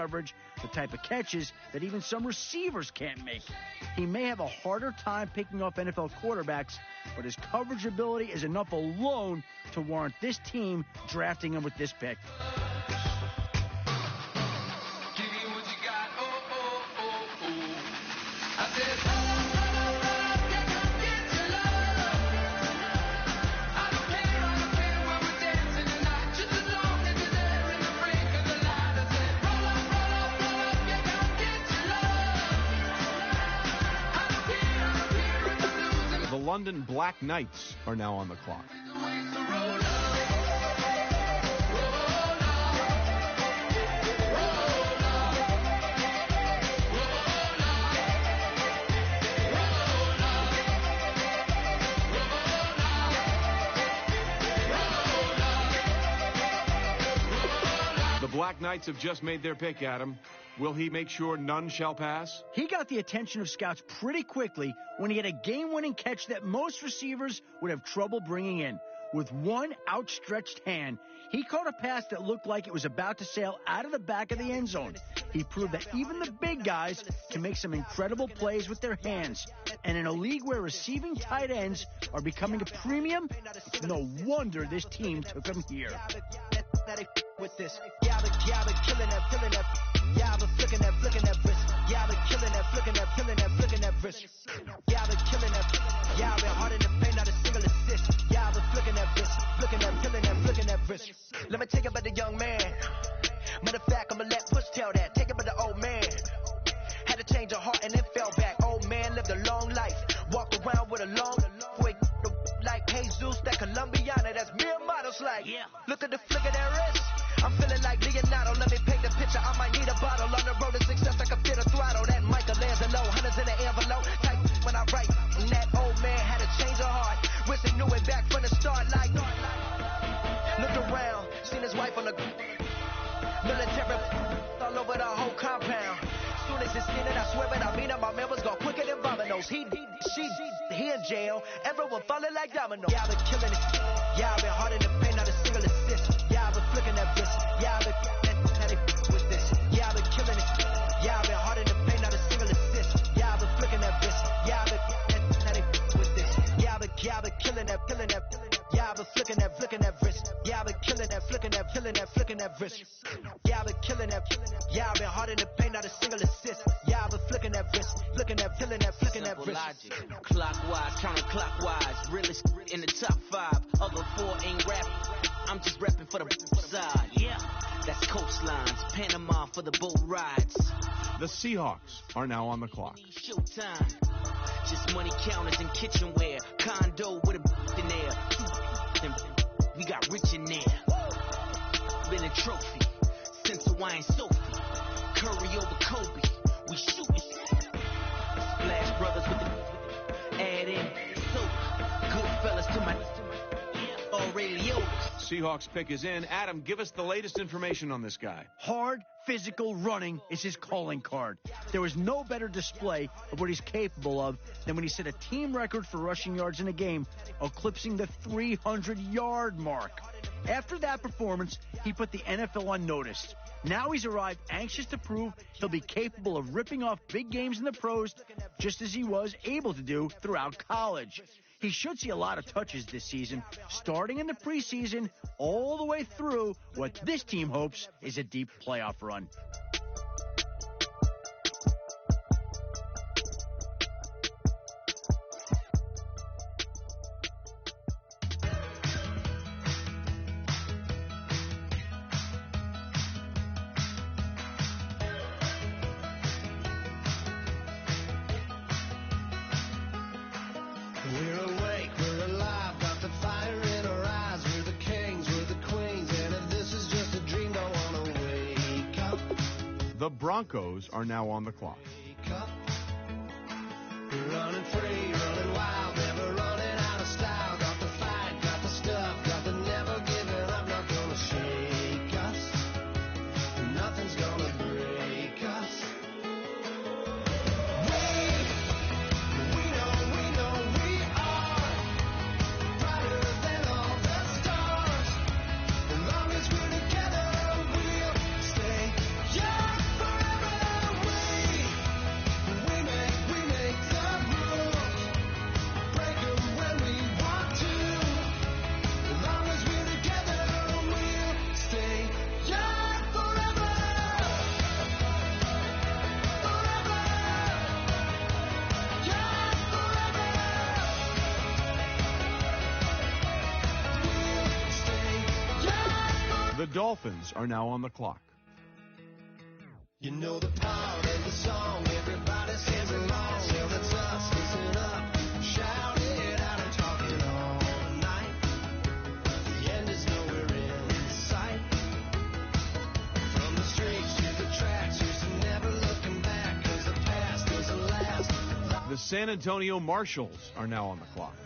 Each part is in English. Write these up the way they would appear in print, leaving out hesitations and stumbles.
coverage, the type of catches that even some receivers can't make. He may have a harder time picking off NFL quarterbacks, but his coverage ability is enough alone to warrant this team drafting him with this pick. The London Black Knights are now on the clock. The Black Knights have just made their pick, Adam. Will he make sure none shall pass? He got the attention of scouts pretty quickly when he had a game-winning catch that most receivers would have trouble bringing in. With one outstretched hand, he caught a pass that looked like it was about to sail out of the back of the end zone. He proved that even the big guys can make some incredible plays with their hands. And in a league where receiving tight ends are becoming a premium, it's no wonder this team took him here. With this, yeah, I've been killing that, yeah, I've been flicking that wrist, yeah, I've been killing that, flicking that wrist, yeah, I've been killing that, yeah, I've been hard in the paint, not a single assist, yeah, I've been flicking that wrist, flicking that wrist. Let me take it about the young man. Matter of fact, I'ma let Push tell that. Take it about the old man. Had to change her heart and then fell back. Old man lived a long life, walked around with a long way. Like Jesus, that Colombiana, that's mere models like. Yeah. Look at the flick of that wrist. I'm feeling like Leonardo. Let me paint the picture. I might need a bottle. On the road to success, I can fit a throttle. That Michelangelo, hundreds in the envelope. Type when I write. And that old man had to change her heart. Wish he knew it back from the start. Like, looked around, seen his wife on the military all over the whole compound. Soon as he seen it, I swear it, I mean it, my man was gone quicker than Domino's. He in jail, everyone falling like dominoes. Yeah, I've been killing it. Yeah, I've been hard in the paint, not a single assist. Yeah, I've been flicking that wrist. Yeah, I've been with this. Yeah, I've been killing it. Yeah, I've been hard in the paint, not a single assist. Yeah, I've been flicking that wrist. Yeah, I've been with this. Yeah, I've been killing that. Yeah, I've been flicking that wrist. Yeah, I've been killing that, flicking that wrist. Yeah, I've been killing that. Yeah, I've been hard in the paint, not a single assist. Yeah, I've been flicking that wrist, flicking that wrist. Logic, clockwise, counterclockwise, realest in the top 5. Other 4 ain't rapping. I'm just rapping for the side. Yeah, that's coastlines, Panama for the boat rides. The Seahawks are now on the clock. Showtime, just money counters and kitchenware. Condo with a in there. We got rich in there. Been a trophy since Hawaiian Sophie. Curry over Kobe. We shootin'. Splash Brothers with the add in. So good fellas to my Aurelio. Seahawks pick is in. Adam, give us the latest information on this guy. Hard, physical running is his calling card. There was no better display of what he's capable of than when he set a team record for rushing yards in a game, eclipsing the 300-yard mark. After that performance, he put the NFL on notice. Now he's arrived anxious to prove he'll be capable of ripping off big games in the pros, just as he was able to do throughout college. He should see a lot of touches this season, starting in the preseason all the way through what this team hopes is a deep playoff run. We're awake, we're alive, got the fire in our eyes. We're the kings, we're the queens, and if this is just a dream, don't wanna wake up. The Broncos are now on the clock. Wake up. We're running free, running wild, never running out of style. Got the fight, got the stuff, got the never giving up. Not gonna shake us, nothing's gonna break us. Dolphins are now on the clock. You know the part of the song, everybody sings along. Till it's us, listen up, shout it out and talk it all night. The end is nowhere in sight. From the streets to the tracks, used to never looking back, 'cause the past doesn't last. The San Antonio Marshals are now on the clock.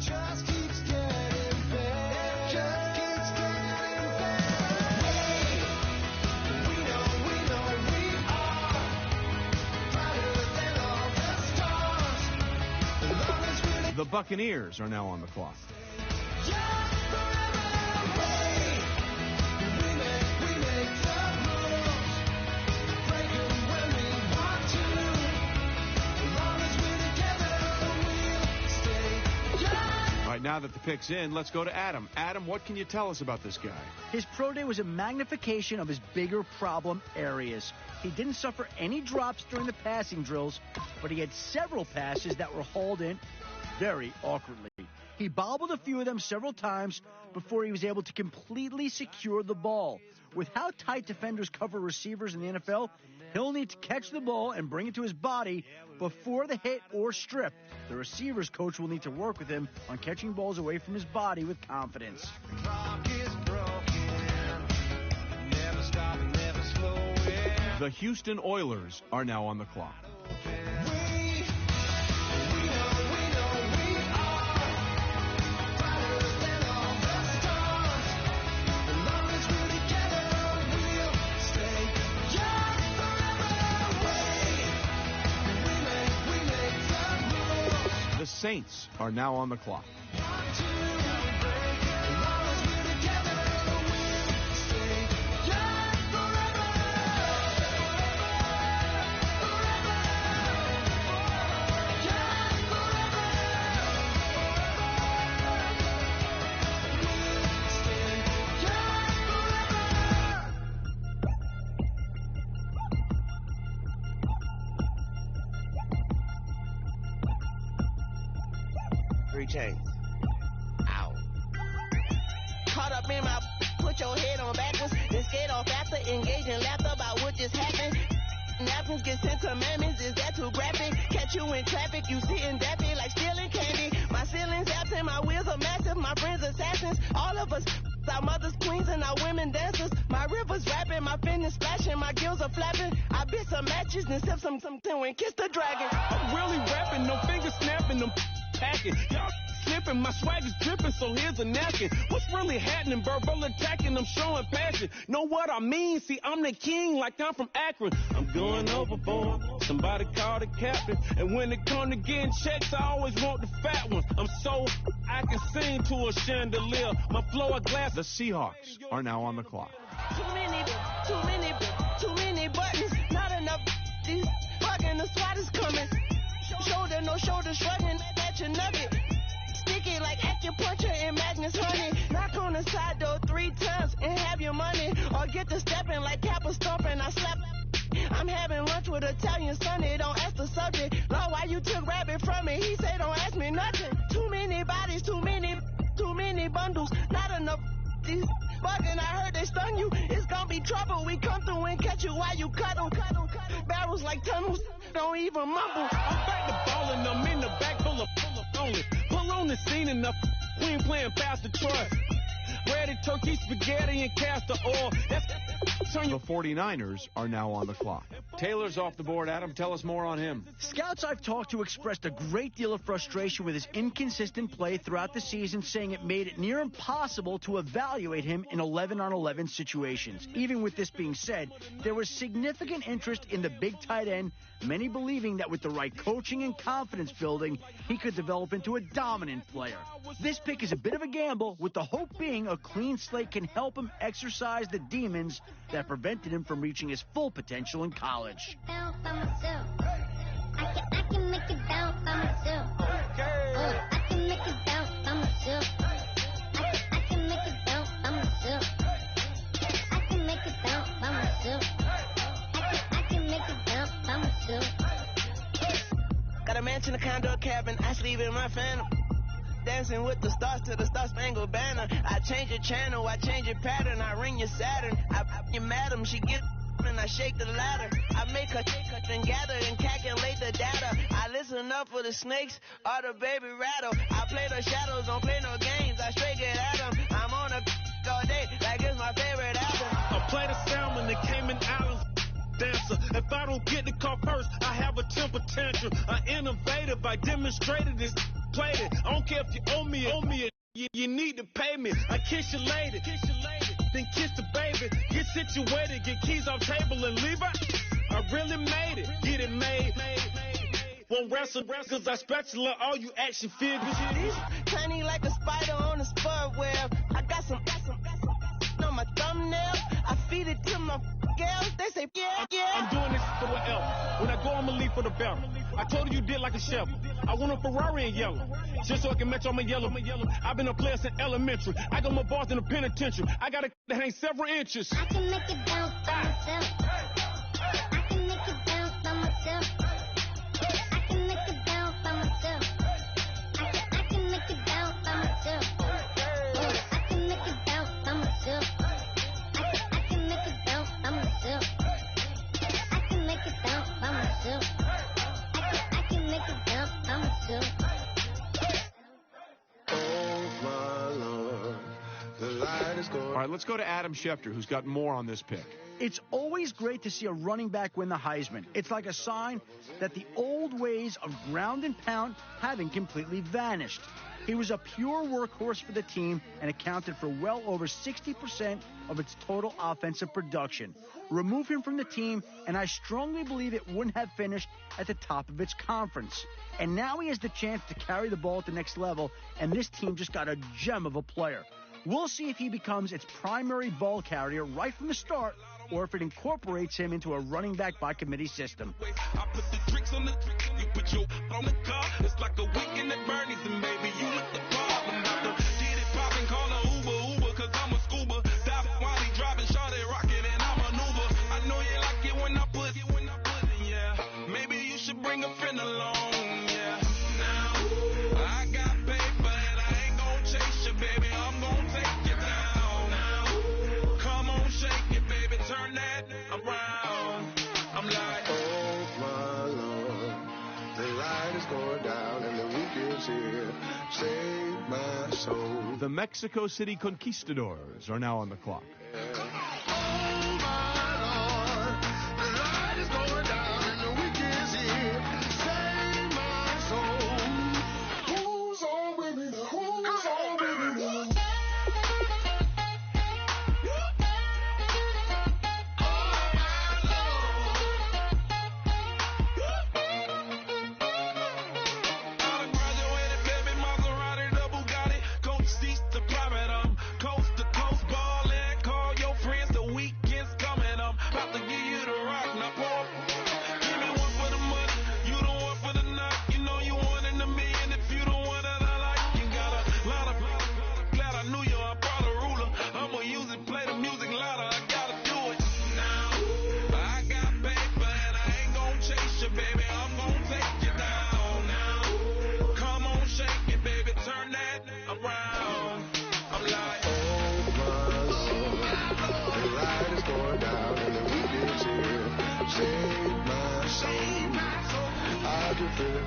Just keeps getting better. Just keeps getting better. Hey, we know we are brighter than all the stars. As long as we're The Buccaneers are now on the clock. just forever away. We make the rules, break 'em when we want to. As long as we're together, we'll stay just. All right, now that the pick's in, let's go to Adam. Adam, what can you tell us about this guy? His pro day was a magnification of his bigger problem areas. He didn't suffer any drops during the passing drills, but he had several passes that were hauled in very awkwardly. He bobbled a few of them several times before he was able to completely secure the ball. With how tight defenders cover receivers in the NFL, he'll need to catch the ball and bring it to his body before the hit or strip. The receivers coach will need to work with him on catching balls away from his body with confidence. Clock is broken. Never stop, never slow it. The Houston Oilers are now on the clock. We know we are brighter than all the stars. As long as we're together, we'll stay just forever away. We make the rules. The Saints are now on the clock. Want to break. As long as we're together, we'll stay just forever. Three chains. Ow. Caught up in my, put your head on backwards, then skate off after, engage in laughter about what just happened. Napkins get sent to mammies, is that too graphic? Catch you in traffic, you sitting daffy like stealing candy. My ceilings absent, my wheels are massive, my friends assassins. All of us, our mothers queens and our women dancers. My rivers rapping, my fingers splashing, my gills are flapping. I bit some matches and sip some and kiss the dragon. I'm really rapping, no fingers snapping, them packing. Y'all slipping, my swag is dripping, so here's a napkin. What's really happening? Verbal attacking, I'm showing passion. Know what I mean? See, I'm the king like I'm from Akron. I'm going overboard. Somebody call the captain. And when it come to getting checks, I always want the fat ones. I'm so I can sing to a chandelier. My flow of glass. The Seahawks are now on the clock. Too many buttons, not enough. These fucking the SWAT is coming. Shoulder, no shoulder shrugging at your nugget. Sticky like acupuncture and Magnus honey. Knock on the side door 3 times and have your money. Or get to stepping like Kappa stomping. I slap. I'm having lunch with Italian Sonny. Don't ask the subject. Lord, why you took rabbit from me? He said don't ask me nothing. Too many bodies, too many bundles. Not enough. These bugging, I heard they stung you. It's gonna be trouble. We come through and catch you while you cuddle. Barrels like tunnels. Don't even mumble. I'm back to ballin', I'm in the back full of lonely. Pull on the scene enough. We ain't playing Pastor Troy. Ready turkey, spaghetti, and castor oil. That's turn The 49ers are now on the clock. Taylor's off the board. Adam, tell us more on him. Scouts I've talked to expressed a great deal of frustration with his inconsistent play throughout the season, saying it made it near impossible to evaluate him in 11-on-11 situations. Even with this being said, there was significant interest in the big tight end, many believing that with the right coaching and confidence building, he could develop into a dominant player. This pick is a bit of a gamble, with the hope being a clean slate can help him exercise the demons that prevented him from reaching his full potential in college. Down by myself. I can make it down by myself. I can make it down by myself. I can make it down by myself. I can make it down by myself. I can make it down by myself. Got a mansion, a condo, a cabin. I sleep in my phantom. dancing with the stars to the Star-Spangled Banner. I change your channel, I change your pattern, I ring your Saturn. I your madam, she get and I shake the ladder. I make her and gather and calculate the data. I listen up for the snakes or the baby rattle. I play the shadows, don't play no games. I straight get at them. I'm on a all day like it's my favorite album. I play the salmon, the Cayman Islands dancer. If I don't get the car first, I have a temper tantrum. I innovative, I demonstrated this, played it. I don't care if you owe me it. You need to pay me. I kiss your lady, then kiss the baby. Get situated, get keys off table and leave her. I really made it, get it made. Won't wrestle, cause I spatula all you action figures. Tiny like a spider on a spud web. I got some on my thumbnail. I feed it to my girls. They say, yeah. I'm doing this for whatever. When I go, I'ma leave for the better. I told you did like a shovel. I want a Ferrari in yellow, just so I can match all my yellow. I've been a player since elementary. I got more bars in the penitentiary. I got a that ain't several inches. I can make it bounce by myself. I can make it bounce by myself. I can make it bounce by myself. I can make it bounce by myself. I can make it bounce by myself. I can make it bounce by myself. I can make it bounce by myself. I can make it bounce by myself. Oh, my Lord, the light is going. All right, let's go to Adam Schefter, who's got more on this pick. It's always great to see a running back win the Heisman. It's like a sign that the old ways of ground and pound haven't completely vanished. He was a pure workhorse for the team and accounted for well over 60% of its total offensive production. Remove him from the team, and I strongly believe it wouldn't have finished at the top of its conference. And now he has the chance to carry the ball at the next level, and this team just got a gem of a player. We'll see if he becomes its primary ball carrier right from the start, or if it incorporates him into a running back by committee system. I put the drinks on the you put your on the car. It's like a weekend at Bernie's, and baby, you look the problem. About to get it poppin', call a Uber, cause I'm a scuba. Dive while he driving, shot it rockin', and I maneuver. I know you like it when I put it, yeah. Maybe you should bring a friend along, yeah. Now, I got paper, and I ain't gon' chase you, baby. I'm gon' take you down. Now, come on, shake it, baby. Turn that around. I'm like, Oh, my Lord, the light is going down and the week is here. Save my soul. The Mexico City Conquistadors are now on the clock.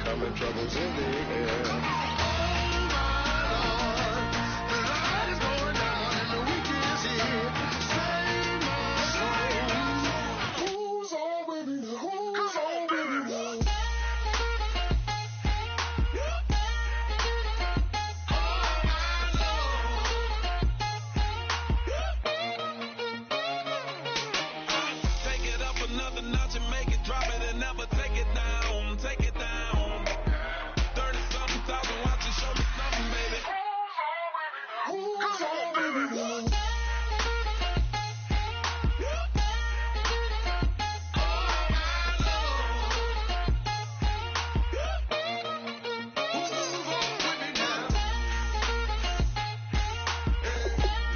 Coming troubles in the air.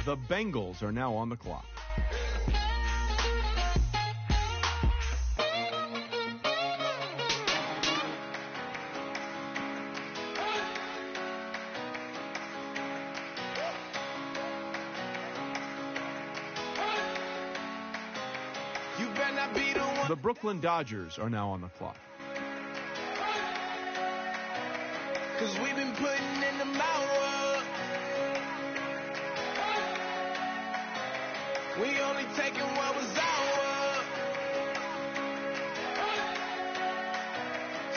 The Bengals are now on the clock. The Brooklyn Dodgers are now on the clock. 'Cause we've been putting in the hour. We only taking what was ours.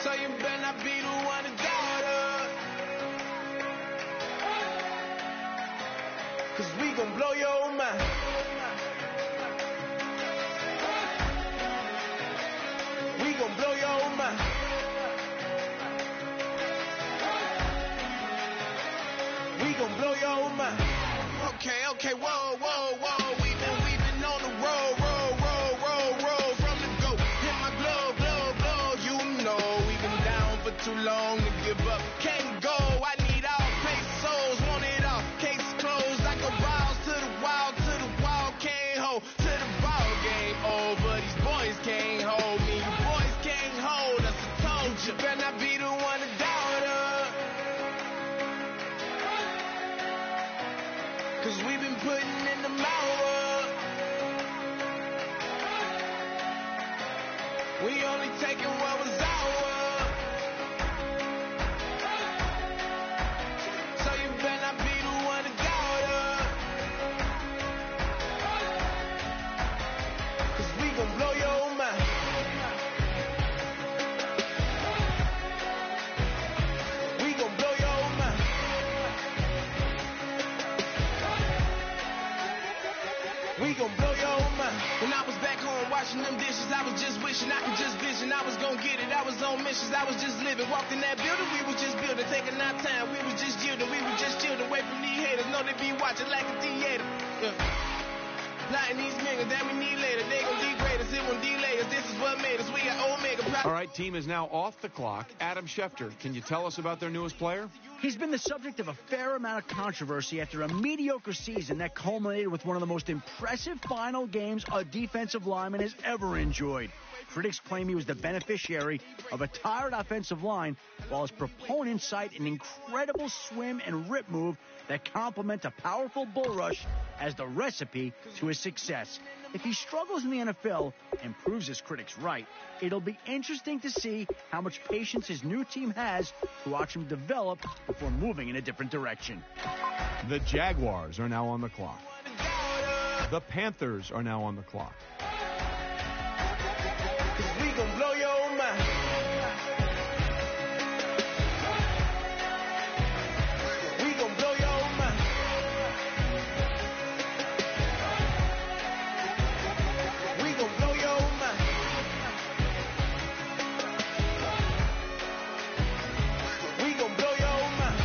So you better not be the one to doubt us. 'Cause we gon' blow your mind. We gon' blow your mind. We gon' blow your mind. Okay, whoa. We've been on the road. From the go. Hit my glow. You know we've been down for too long to give up. Can't go. I need all pesos. Want it all. Case closed like a rouse to the wall. Can't hold to the ball game over. These boys can't hold me. You boys can't hold us. I told you. Better not be the one to doubt us. 'Cause we've been putting in the hour. We only taking what was ours. So you better not be the one to doubt us. 'Cause we gon' blow your mind. We gon' blow your mind. We gon' blow your mind. When I was back home washing them dishes, I was just wishing I could just vision. I was gon' get it. I was on missions. I was just living. Walked in that building, we was just building. Taking our time, we was just yielding. We was just chilled away from these haters. Know they be watching like a theater. Plotting these niggas that we need later. They gon' degrade us. It won't delay us. This is what made us. We got Omega. All right, team is now off the clock. Adam Schefter, can you tell us about their newest player? He's been the subject of a fair amount of controversy after a mediocre season that culminated with one of the most impressive final games a defensive lineman has ever enjoyed. Critics claim he was the beneficiary of a tired offensive line, while his proponents cite an incredible swim and rip move that complement a powerful bull rush as the recipe to his success. If he struggles in the NFL and proves his critics right, it'll be interesting to see how much patience his new team has to watch him develop before moving in a different direction. The Jaguars are now on the clock. The Panthers are now on the clock. 'Cause we gon' blow your mind. We gon' blow your mind. We gon' blow your mind. We gon' blow your mind.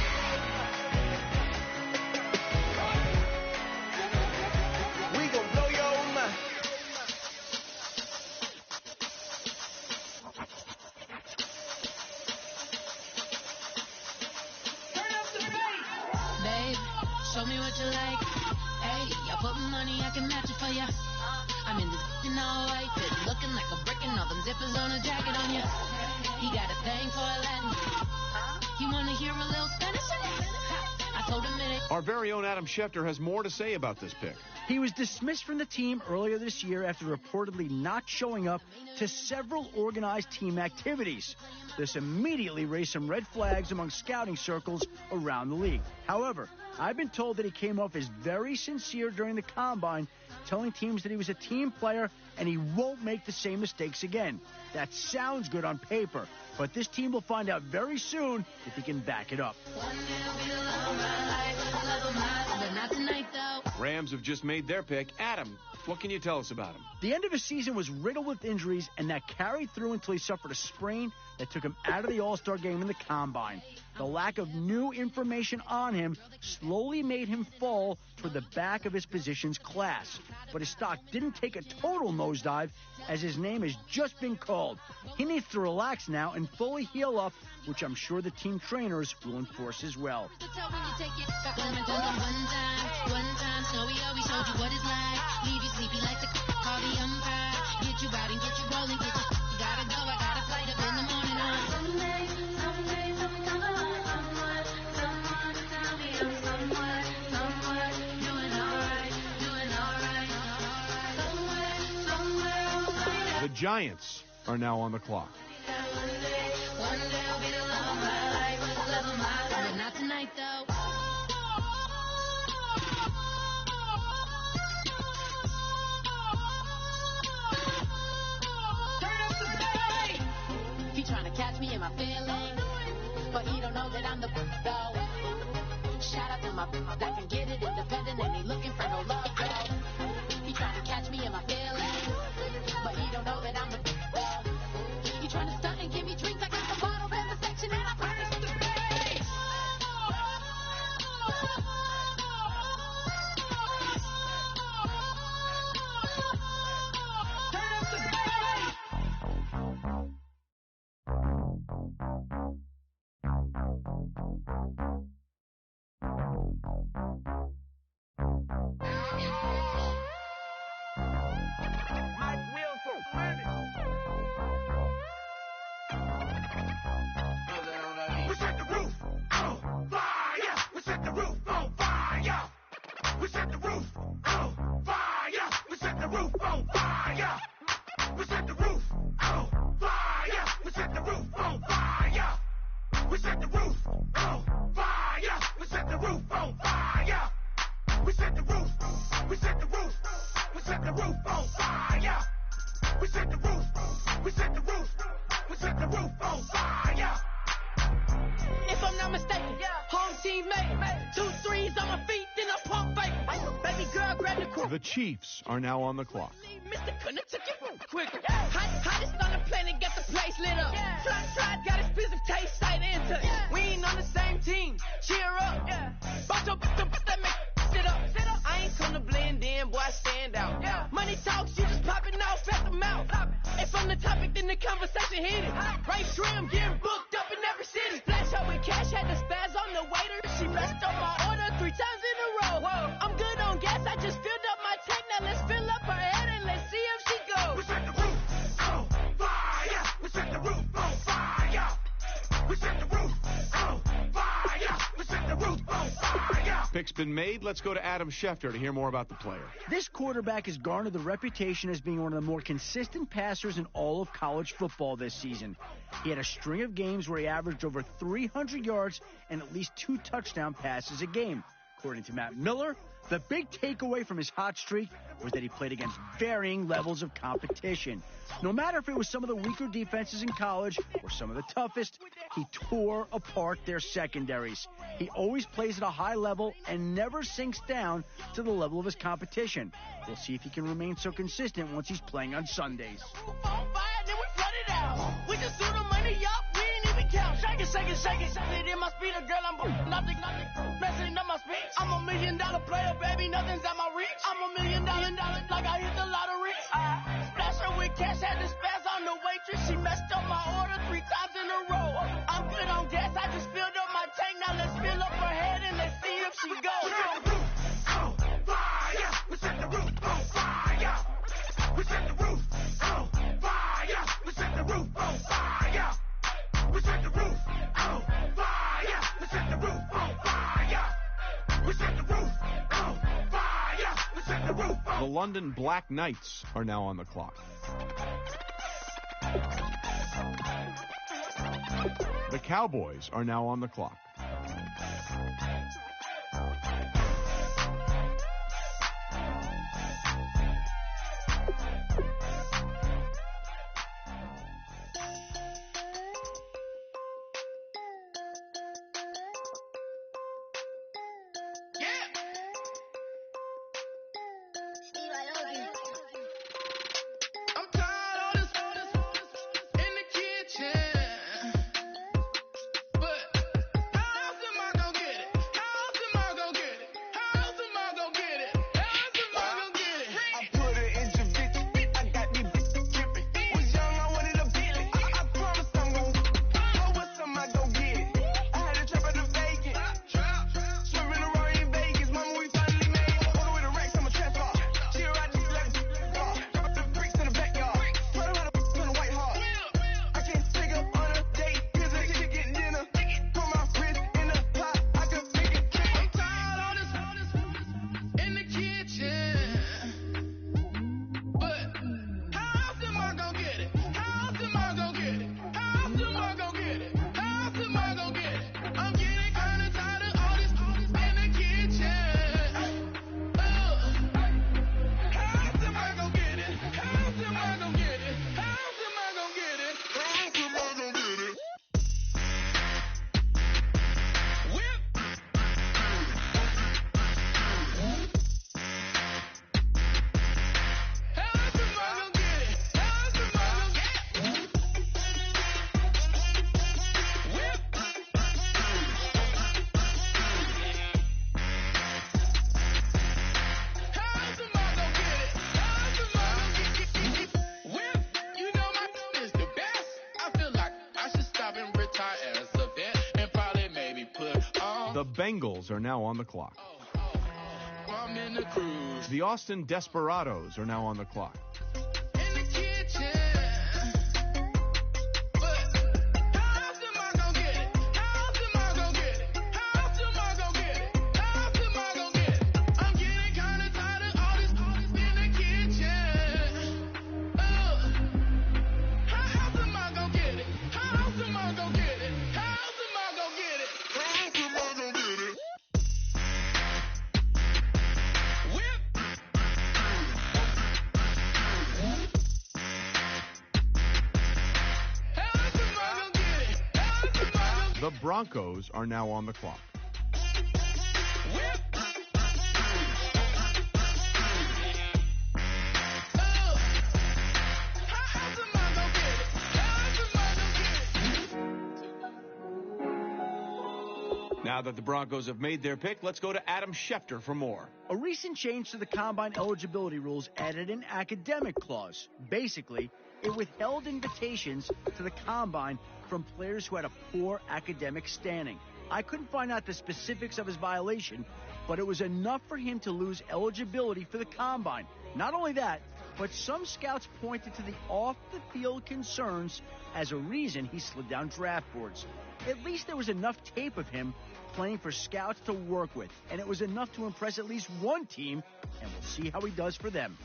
We gon' blow your mind. Babe, show me what you like. Hey, I put money, I can match it for ya. I'm in this in all white, fit looking like a brick and all them zippers on a jacket on ya. He got a thing for a Latin. He wanna hear a little Spanish? I told him it. Our very own Adam Schefter has more to say about this pick. He was dismissed from the team earlier this year after reportedly not showing up to several organized team activities. This immediately raised some red flags among scouting circles around the league. However, I've been told that he came off as very sincere during the combine, telling teams that he was a team player and he won't make the same mistakes again. That sounds good on paper, but this team will find out very soon if he can back it up. Rams have just made their pick. Adam, what can you tell us about him? The end of his season was riddled with injuries, and that carried through until he suffered a sprain that took him out of the All-Star game in the Combine. The lack of new information on him slowly made him fall toward the back of his position's class. But his stock didn't take a total nosedive, as his name has just been called. He needs to relax now and fully heal up, which I'm sure the team trainers will enforce as well. The Giants are now on the clock. One day I'll be the love of my life, love of my life. But not tonight, though. Turn up the bass. He trying to catch me in my feelings, but he don't know that I'm the though. Shout out to my that can get it independent and he looking for no love, though. He trying to catch me in my feelings, but he don't know that I'm the though. He trying to stunt and give me drinks. I got the bottles in the section and I promise the bass. Turn up the bass. Mike Wilson, win it. We set the roof on fire. We set the roof on fire. We set the roof on fire. We set the roof on fire. We set the roof on fire. We set the roof on fire. We set the roof on fire. We set the roof on fire. We set the roof. We set the roof. We set the roof on fire. We set the roof. We set the roof. We set the roof on fire. If I'm not mistaken, home team made 2 threes on my feet, then I pump fake. Baby girl, grab the court. The Chiefs are now on the clock. Mr. Couldn't took it from quicker. Hottest on the planet, got the place lit up. Fly, got expensive taste, sight into. We ain't on the same team. Cheer up. Bout your that make sit up. I ain't come to blend in, boy, I stand out. Money talks, you just popping off at the mouth. If I'm the topic, then the conversation heated. Right trim, getting booked up in every city. Flash out with cash, had the spaz on the waiter. She messed up my order 3 times in a row. I'm good on gas, I just filled up my tank. Now let's fill up her head and let's see if she goes. We set the roof on fire. We set the roof on fire. We set the roof on fire. We set the roof on fire. Pick's been made. Let's go to Adam Schefter to hear more about the player. This quarterback has garnered the reputation as being one of the more consistent passers in all of college football this season. He had a string of games where he averaged over 300 yards and at least 2 touchdown passes a game. According to Matt Miller, the big takeaway from his hot streak was that he played against varying levels of competition. No matter if it was some of the weaker defenses in college or some of the toughest, he tore apart their secondaries. He always plays at a high level and never sinks down to the level of his competition. We'll see if he can remain so consistent once he's playing on Sundays. On fire, then we flood it out. We just threw the money up, we ain't even count. Shake it, shake it, shake it. Shake it in my speeder, girl, I'm nothing. Messing up my speech. I'm $1 million player, baby, nothing's at my reach. I'm $1 million, like I hit the lottery. Splash her with cash, had the spaz on the waitress. She messed up my order 3 times in a row. I'm good on gas, I just filled up my tank. Now let's fill up her head and let's see if she goes. We set the roof on fire. We set the roof on fire. We set the roof on fire. We set the roof on fire. We set the roof on fire. We set the roof on fire. We set the roof on. The London Black Knights are now on the clock. The Cowboys are now on the clock. I'm tired of this in the kitchen, but I The Bengals are now on the clock. I'm in the cruise. The Austin Desperados are now on the clock. In the kitchen. But how else am I gonna get it? How else am I gonna get it? How else am I gonna get it? How else am I gonna get it? I'm getting kinda tired of all this in the kitchen. How else am I gonna get it? How else am I gonna get it? How else am I gonna get it? How else am I gonna get it? The Broncos are now on the clock. Now that the Broncos have made their pick, let's go to Adam Schefter for more. A recent change to the combine eligibility rules added an academic clause. Basically, it withheld invitations to the combine from players who had a poor academic standing. I couldn't find out the specifics of his violation, but it was enough for him to lose eligibility for the combine. Not only that, but some scouts pointed to the off-the-field concerns as a reason he slid down draft boards. At least there was enough tape of him playing for scouts to work with, and it was enough to impress at least one team, and we'll see how he does for them.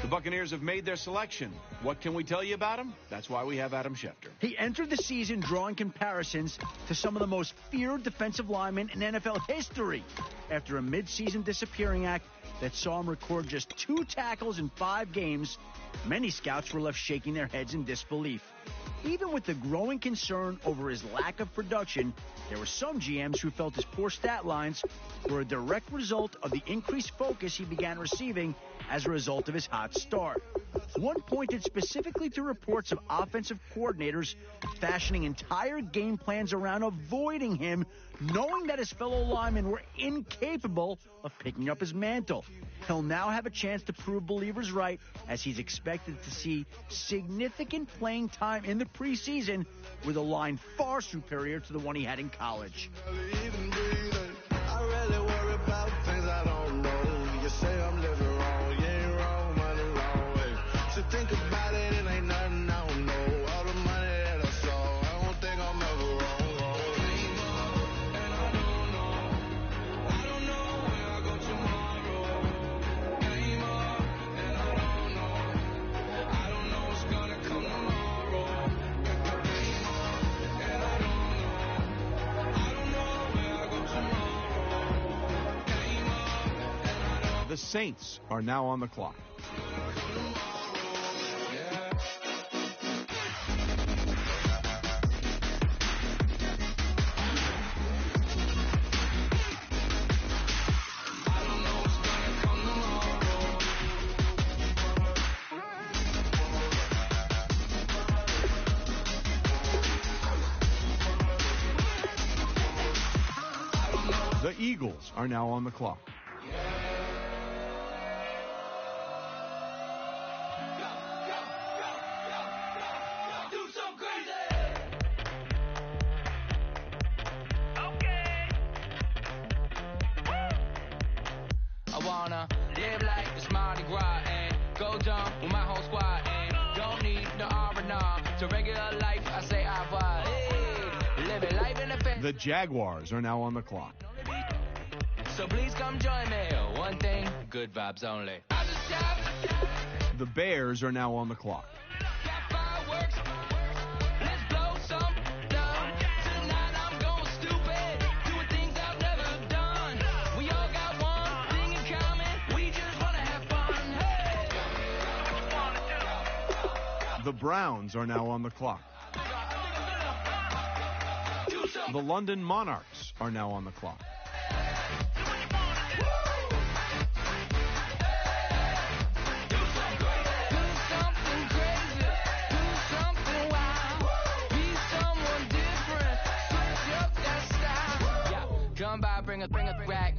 Buccaneers have made their selection. What can we tell you about him? That's why we have Adam Schefter. He entered the season drawing comparisons to some of the most feared defensive linemen in NFL history after a midseason disappearing act that saw him record just 2 tackles in 5 games. Many scouts were left shaking their heads in disbelief. Even with the growing concern over his lack of production, there were some GMs who felt his poor stat lines were a direct result of the increased focus he began receiving as a result of his hot start. One pointed specifically to reports of offensive coordinators fashioning entire game plans around avoiding him, knowing that his fellow linemen were incapable of picking up his mantle. He'll now have a chance to prove believers right, as he's expected to see significant playing time in the preseason with a line far superior to the one he had in college. I really worry about things I don't know. You say I'm living wrong, you ain't wrong, money wrong way. So think about it, it ain't nothing I don't know. All the money that I saw, I don't think I'm ever wrong. And I don't know where I go tomorrow. Came up, and I don't know what's gonna come tomorrow. Came up, and I don't know where I go tomorrow. Came up, and I don't. The Saints are now on the clock. The Eagles are now on the clock. I wanna live like it's Mardi Gras and go dumb with my whole squad and don't need no R&R to regular life. I say au revoir. Hey, living life in the fence. The Jaguars are now on the clock. So please come join me. One thing, good vibes only. The Bears are now on the clock. The Browns are now on the clock. The London Monarchs are now on the clock. Come by, bring a rack.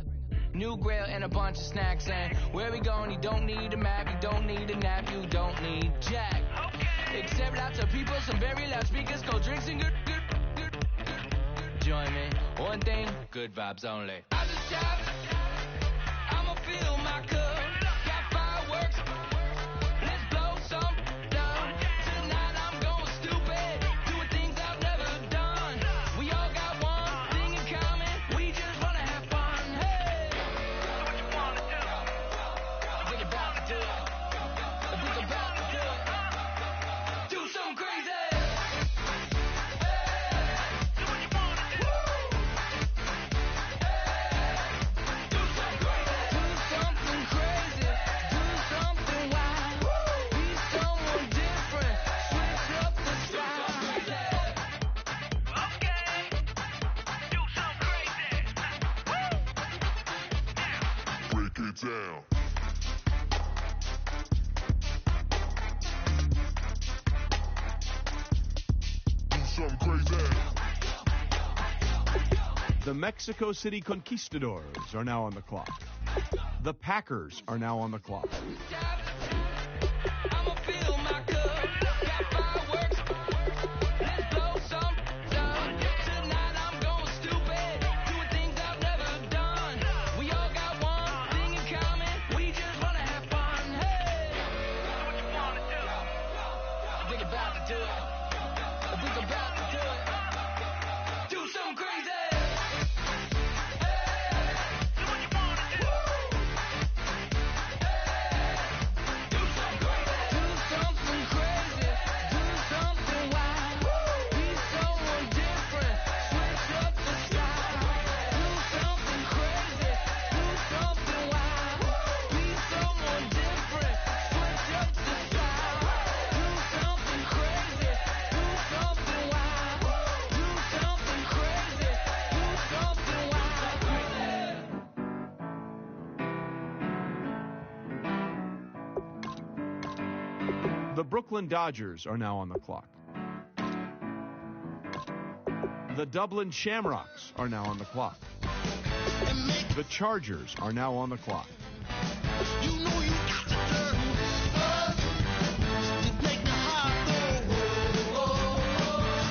New grill and a bunch of snacks. And where we going, you don't need a map, you don't need a nap, you don't need jack. Except lots of people, some very loud speakers, cold drinks and good. Join me, one thing, good vibes only. I just shout, I'ma fill my cup. Got fireworks, let's blow some down. Tonight I'm going stupid, doing things I've never done. We all got one thing in common, we just wanna have fun. Hey, what you wanna do? I think about to do it. I think about to do it. Do something crazy. Down. Do something crazy. The Mexico City Conquistadors are now on the clock. The Packers are now on the clock. I'ma fill my cup. Got fireworks. Let's blow some down. Tonight I'm going stupid. Doing things I've never done. We all got one thing in common. We just wanna have fun. Hey, what you wanna do? I think about to do it. I think about to do it. Do something crazy. The Brooklyn Dodgers are now on the clock. The Dublin Shamrocks are now on the clock. The Chargers are now on the clock. You know you got to turn up to make the heart go.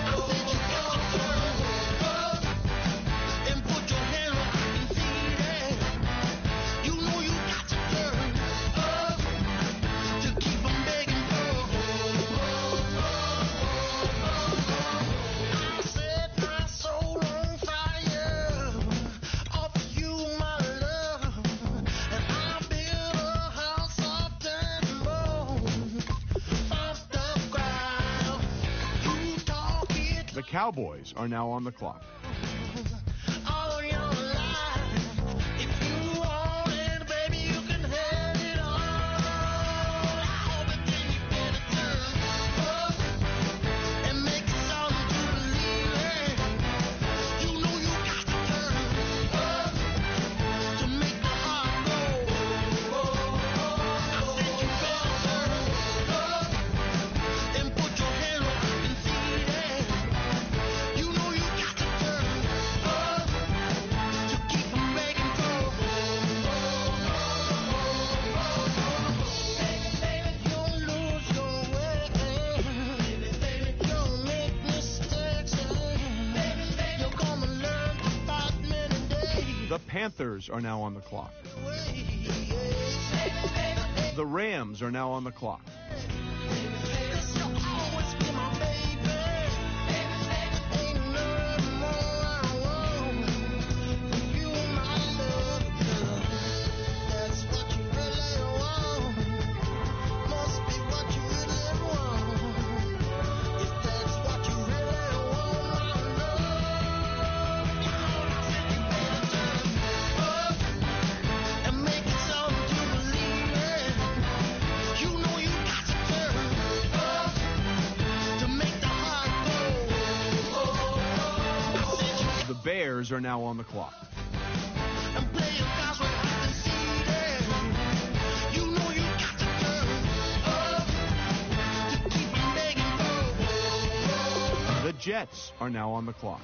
I said you got to turn up and put your hand up and see that. You know you got to turn up to keep them begging for. I set my soul on fire off of you, my love, and I built a house of dirt and bone, off the ground. You talk it The Cowboys are now on the clock. all your life. If you want it, baby, you can have it all. But then you better turn up and make it something to believe in. You know you got to turn up to make the heart go. I said you better turn up and put your hand up and see that. You know you got to turn up to keep them begging for. Baby, don't lose your way. Baby, don't make mistakes. You're gonna learn to fight many days. The Panthers are now on the clock. The Rams are now on the clock. Cause you'll always be my baby. Ain't nothing more I want than you, my love. That's what you really want. Must be what you really want. If that's what you really want, my love. I said you better turn up and make it something to believe in. You know you got to turn Bears are now on the clock. The Jets are now on the clock.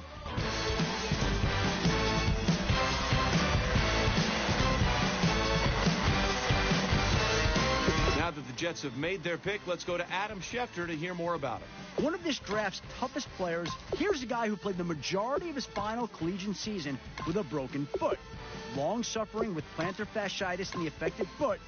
Now that the Jets have made their pick, let's go to Adam Schefter to hear more about it. One of this draft's toughest players, here's a guy who played the majority of his final collegiate season with a broken foot. Long suffering with plantar fasciitis in the affected foot,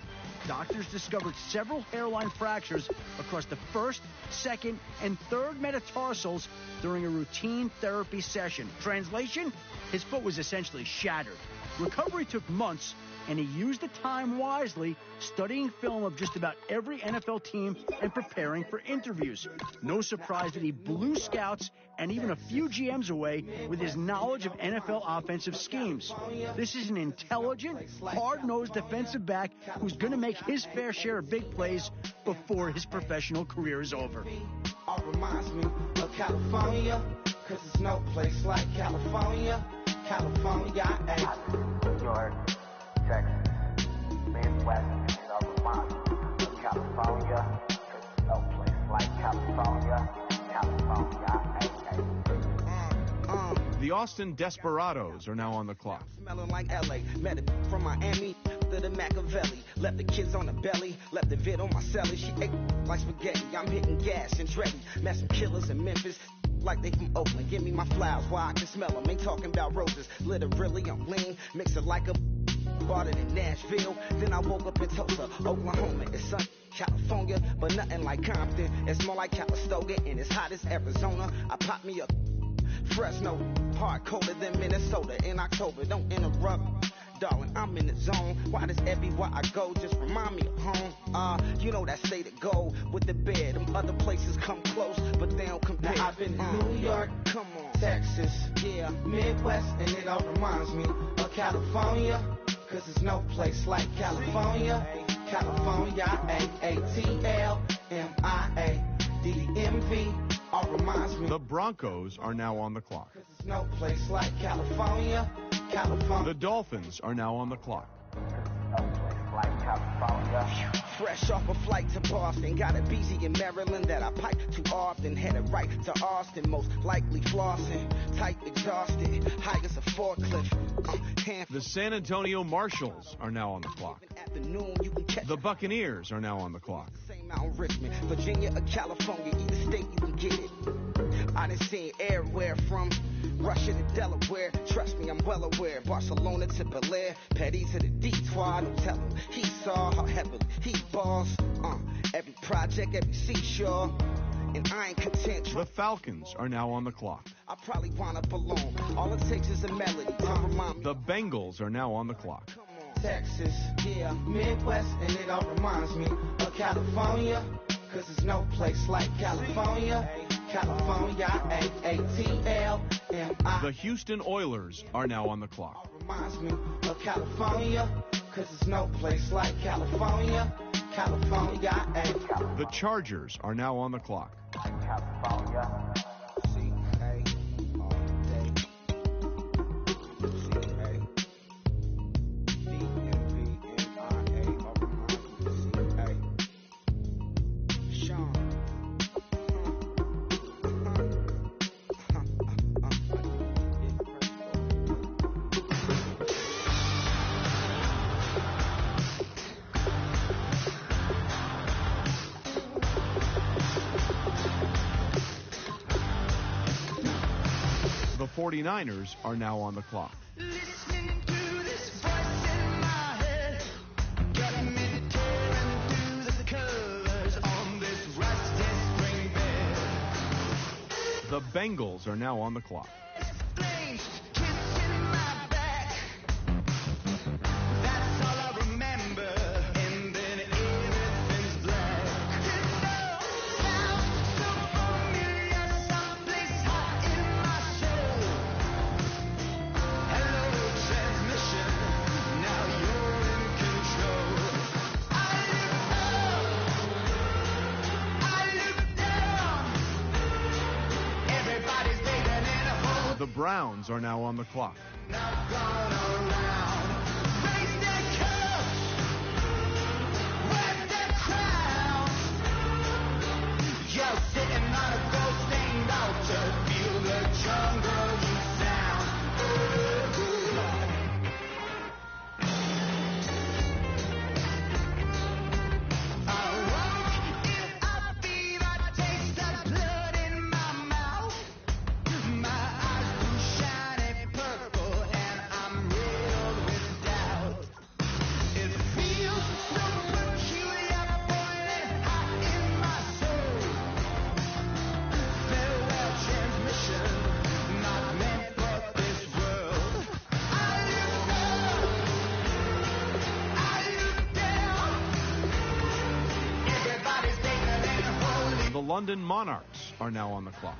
doctors discovered several hairline fractures across the first, second, and third metatarsals during a routine therapy session. Translation? His foot was essentially shattered. Recovery took months, and he used the time wisely, studying film of just about every NFL team and preparing for interviews. No surprise that he blew scouts and even a few GMs away with his knowledge of NFL offensive schemes. This is an intelligent, hard-nosed defensive back who's going to make his fair share of big plays before his professional career is over. All reminds me of California, 'cause there's no place like California. California, New York, Texas, Midwest, and all reminds me of California, 'cause there's no place like California. California, The Austin Desperados are now on the clock. smelling like LA. Met it from Miami to the Machiavelli. Left the kids on the belly, left the vid on my celly. She ate like spaghetti. I'm hitting gas and Dreddy. Met some killers in Memphis. Like they from Oakland. Give me my flowers while I can smell them. Ain't talking about roses. Literally, I'm lean. Mix it like a bought it in Nashville. Then I woke up in Tulsa, Oklahoma. It's sun, California, but nothing like Compton. It's more like Calistoga, and it's hot as Arizona. I pop me up Fresno, hard colder than Minnesota in October. Don't interrupt, darling, I'm in the zone. Why does everywhere I go just remind me of home? You know that state of gold with the bed. Them other places come close, but they don't compare. Now, I've been in New York, come on, Texas, yeah, Midwest, and it all reminds me of California, 'cause there's no place like California. California, AATLMIA-DMV, all reminds me. The Broncos are now on the clock. There's no place like California. California. The Dolphins are now on the clock. Fresh off a flight to Boston, got a BZ in Maryland that I pipe too often. Headed right to Austin, most likely flossing. Tight, exhausted, high as a forklift. The San Antonio Marshals are now on the clock. Afternoon, you can catch The Buccaneers are now on the clock. Mount Richmond, Virginia or California, either state you can get it. I done seen everywhere from Russia to Delaware. Trust me, I'm well aware. Barcelona to Bel Air, Petty to the Detour. Don't tell him he saw how heavily he balls. Every project, every seashore, and I ain't content. The Falcons are now on the clock. I probably wind up alone. All it takes is a melody to remind me. The Bengals are now on the clock. Texas, yeah, Midwest, and it all reminds me of California, 'cause there's no place like California. California, AATLMIA. The Houston Oilers are now on the clock. Reminds me of California, 'cause there's no place like California. California, The Chargers are now on the clock. California. The 49ers are now on the clock. Listening to this voice in my head, got me tearing through the colors on this rusty spring bed. The Bengals are now on the clock. Flames kissing my back, that's all I remember, and then everything's black. It sounds so familiar, someplace hot in my soul. Hello, transmission, now you're in control. I look up, I look down, everybody's bathing in a hole. Browns are now on the clock. The London Monarchs are now on the clock.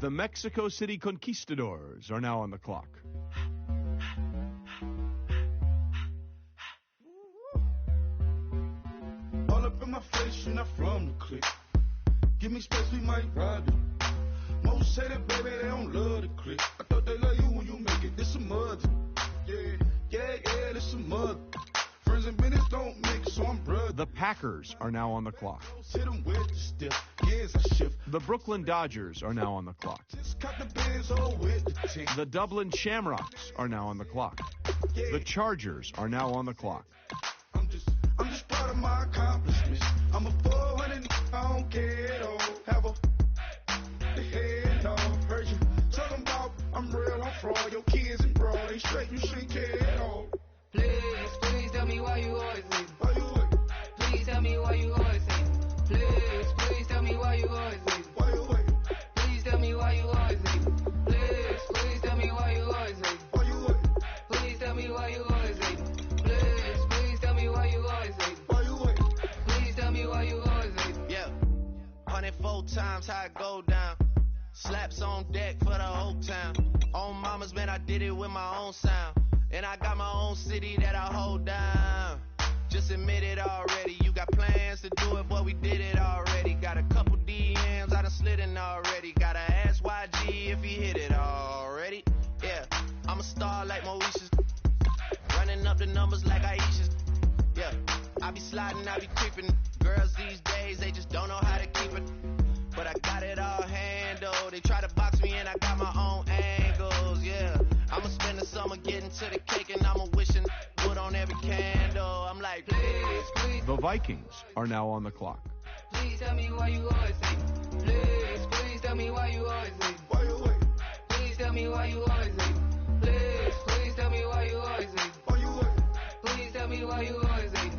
The Mexico City Conquistadors are now on the clock. All up in my face, you're not from the clique. Give me space, we might ride it. Most say that, baby, they don't love the clique. I thought they love you when you make it. This some mud. Yeah, this some mud. Friends and business don't mix, so I'm brother. The Packers are now on the clock. Hit them with the stiff. Gears I shift. The Brooklyn Dodgers are now on the clock. Just cut the Benz all with the team. The Dublin Shamrocks are now on the clock. The Chargers are now on the clock. I'm just proud of my accomplishments. I'm a 400, I don't care at all. Have a head off. Heard you talking about I'm real, I'm fraud. Your kids and broad, they straight, you shouldn't care at all. Please tell me why you always leave. Why you wait? Please tell me why you always leave. Please tell me why you always leave. Why you wait? Please tell me why you always leave. Please tell me why you always leave. Why you wait? Please tell me why you always leave. Please tell me why you always leave. Why you wait? Please tell me why you always leave. Yeah, 104 times how it go down. Slaps on deck for the whole town. On mamas, man, I did it with my own sound. And I got my own city that I hold down. Just admit it already. You got plans to do it, but we did it already. Got a couple DMs, I done slid in already. Gotta ask YG if he hit it already. Yeah, I'm a star like Moesha's. Running up the numbers like Aisha's. Yeah, I be sliding, I be creeping. Girls these days, they just don't know how to keep it. But I got it all handled. They try to box me in, I got my own angles. Yeah, I'ma spend the summer getting to the cake, and I'ma wishing wood on every candle. I'm like, please. The Vikings are now on the clock. Please tell me why you always leave. Please tell me why you always leave. Why you wait? Please tell me why you always leave. Please tell me why you always leave. Why you wait? Please tell me why you always leave.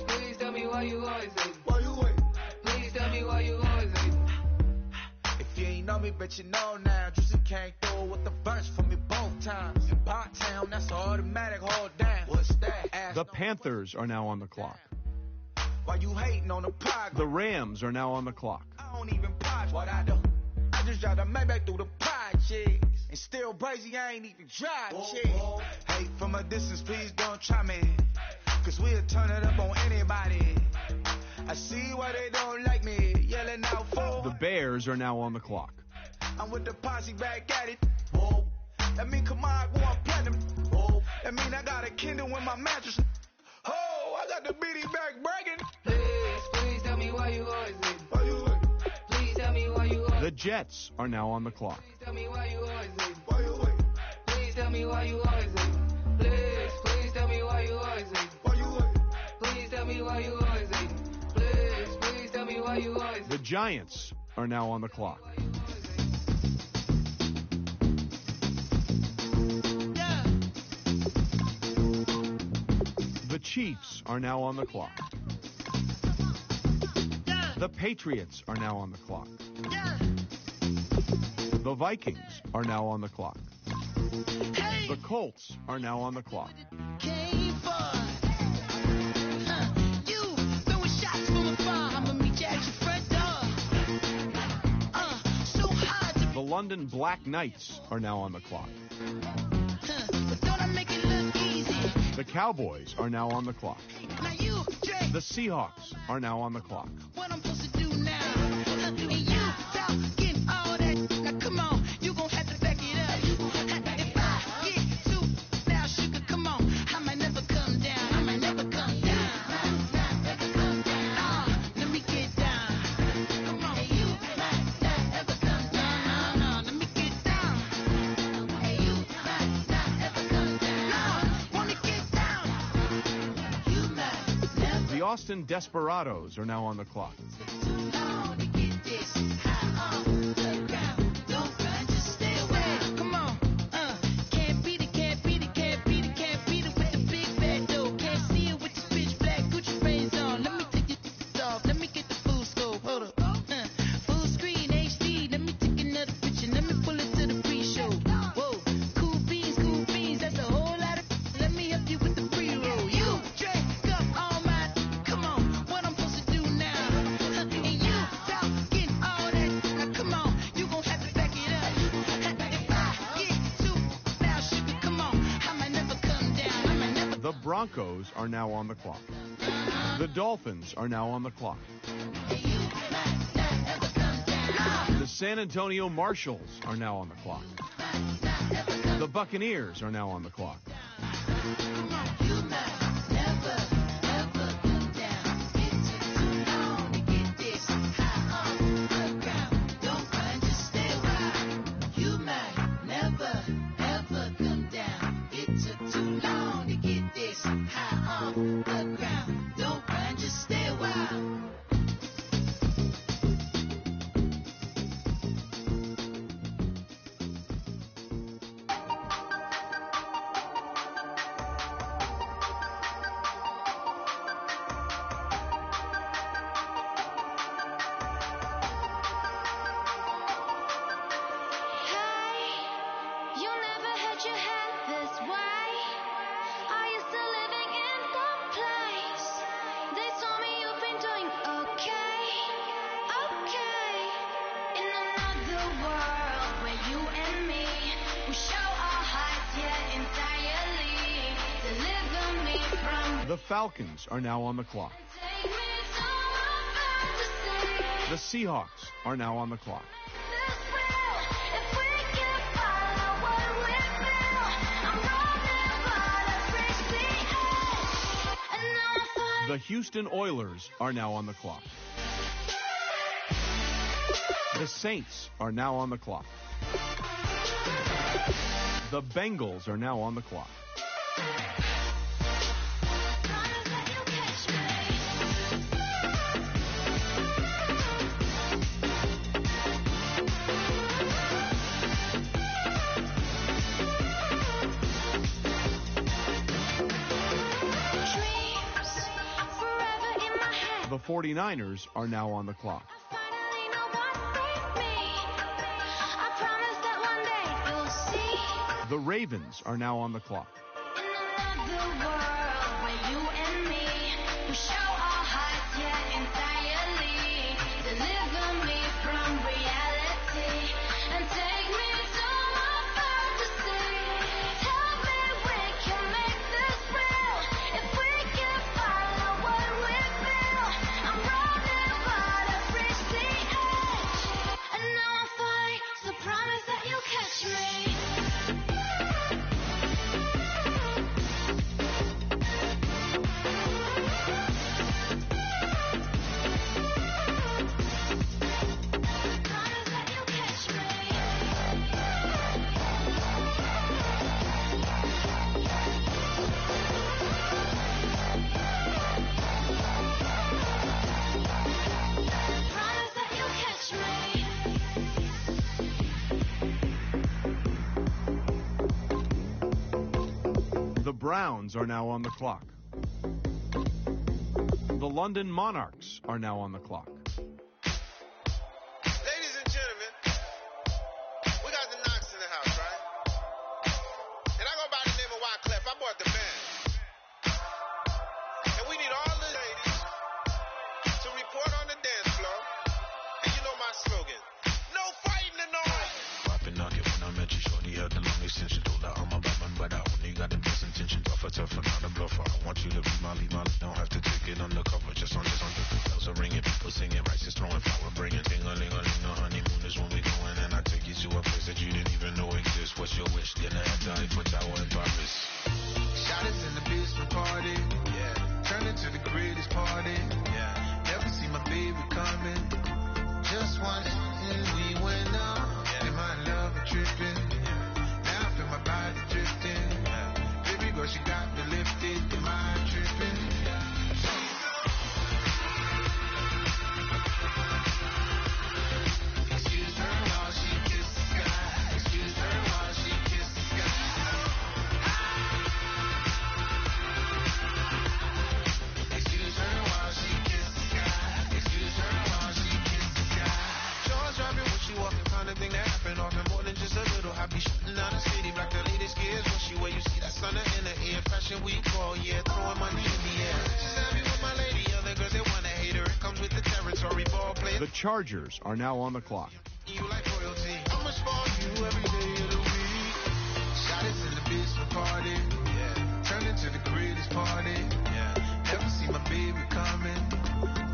Please tell me why you always leave. Why you wait? Please tell me why you always leave. If you ain't know me, bet you know now. Juicy came through with the verse for me both times. In Pot Town, that's an automatic hold down. What's that? Ask The Panthers are now on the clock. why you hating on the pod. The Rams are now on the clock. I don't even pod what I do. I just drive the Maybach through the projects and Still brazy, I ain't even drive, shit. Hey, from a distance, please don't try me. Cause we'll turn it up on anybody. I see why they don't like me. Yelling out for. The Bears are now on the clock. I'm with the posse back at it. Whoa. That mean Kamar going platinum. Whoa. That mean I got a Kindle in my mattress. Oh, I got the beating back breaking. Please tell me why you always leave. Please tell me why you always. The Jets are now on the clock. Please tell me why you always leave. Please tell me why you always leave. Please tell me why you always leave. Please tell me why you always leave. Please tell me why you always leave. The Giants are now on the clock. The Chiefs are now on the clock. The Patriots are now on the clock. The Vikings are now on the clock. The Colts are now on the clock. The London Black Knights are now on the clock. The Cowboys are now on the clock. The Seahawks are now on the clock. What I'm supposed to do now? And you talking all that. Now come on, you gon' have to back it up. If I get too now, sugar, come on. I might never come down. I might never come down. Let me get down. Come on. You might not ever come down. No, let me get down. You might not ever come down. No, wanna get down. You might never. The Austin Desperados are now on the clock. The Broncos are now on the clock. The Dolphins are now on the clock. The San Antonio Marshals are now on the clock. The Buccaneers are now on the clock. The Falcons are now on the clock. The Seahawks are now on the clock. The Houston Oilers are now on the clock. The Saints are now on the clock. The Bengals are now on the clock. The 49ers are now on the clock. The Ravens are now on the clock. The Browns are now on the clock. The London Monarchs are now on the clock. Ladies and gentlemen, we got the Knox in the house, right? And I go by the name of Wyclef. I bought the band. And we need all the ladies to report on the dance floor. And you know my slogan, no fighting tonight. Popping on it when I met you, shorty had the long extension. Told her I'm a Batman, but I only got the best intention. Tougher, not a bluffer. I want you to be Molly. Don't have to take it undercover. Just on the bells are ringing, people singing, rice is throwing, flower bringing. Ding-a-ling-a-ling, the honeymoon is when we going. And I take you to a place that you didn't even know exists. What's your wish? Dinner at the Eiffel Tower in Paris. Shot us in the basement party. Yeah. Turn it to the greatest party. Yeah. Never see my baby coming. Just once and we went up. Yeah. And my love is tripping. Yeah. Now I feel my body drifting. Yeah. Baby girl, she got me lifted. Am I tripping? Excuse her while she kisses the sky. Excuse her while she kisses the sky. Excuse her while she kisses the sky. Excuse her while she kisses the sky. Jaws dropping when she walking, kind of thing that happen often. More than just a little happy shooting down the city. Black the latest gears when she wear. You see that sun in the air. Fashion week all year, throwing money in the air. She's happy with my lady. Other girls they wanna hate her. It comes with the territory. Ball player. The Chargers are now on the clock. You like royalty. I'ma spoil you every day of the week. Shot us in the basement party. Yeah. Turn into the greatest party. Yeah. Never see my baby coming.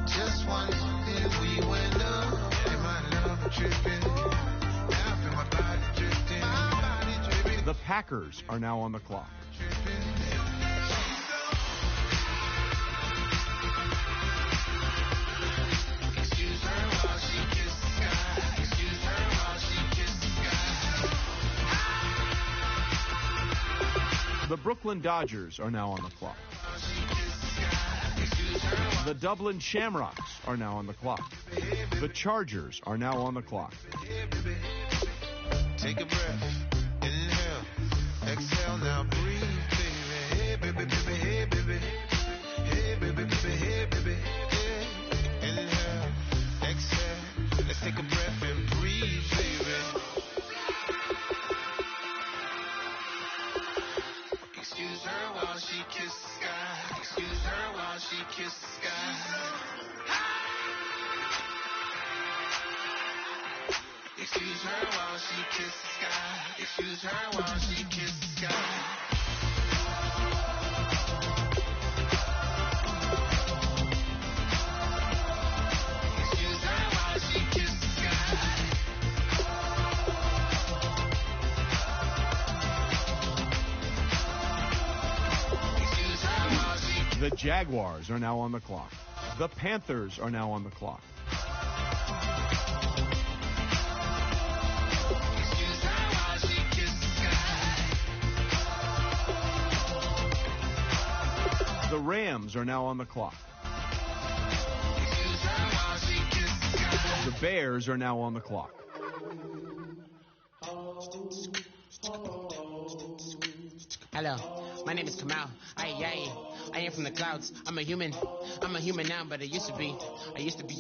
Just once and we went up. And my love tripping. Now I feel my body drifting. My body dripping. The Packers are now on the clock. Excuse her while she kisses the sky. Excuse her while she kisses the sky. The Brooklyn Dodgers are now on the clock. The Dublin Shamrocks are now on the clock. The Chargers are now on the clock. Take a breath. Inhale. Exhale now. Breathe, baby. Hey, baby, baby. Hey, baby. Hey, baby, baby. Hey, baby. Hey. Inhale. Exhale. Let's take a breath and breathe, baby. Excuse her while she kisses the sky. Excuse her while she kisses the sky. Excuse her while she kisses the sky. Excuse her while she kisses the sky. Excuse her while she kisses the sky. Excuse her while she. The Jaguars are now on the clock. The Panthers are now on the clock. Excuse her while she kisses the sky. The Rams are now on the clock. Excuse her while she kisses the sky. The Bears are now on the clock. Hello, my name is Kamal. I am from the clouds. I'm a human now, but I used to be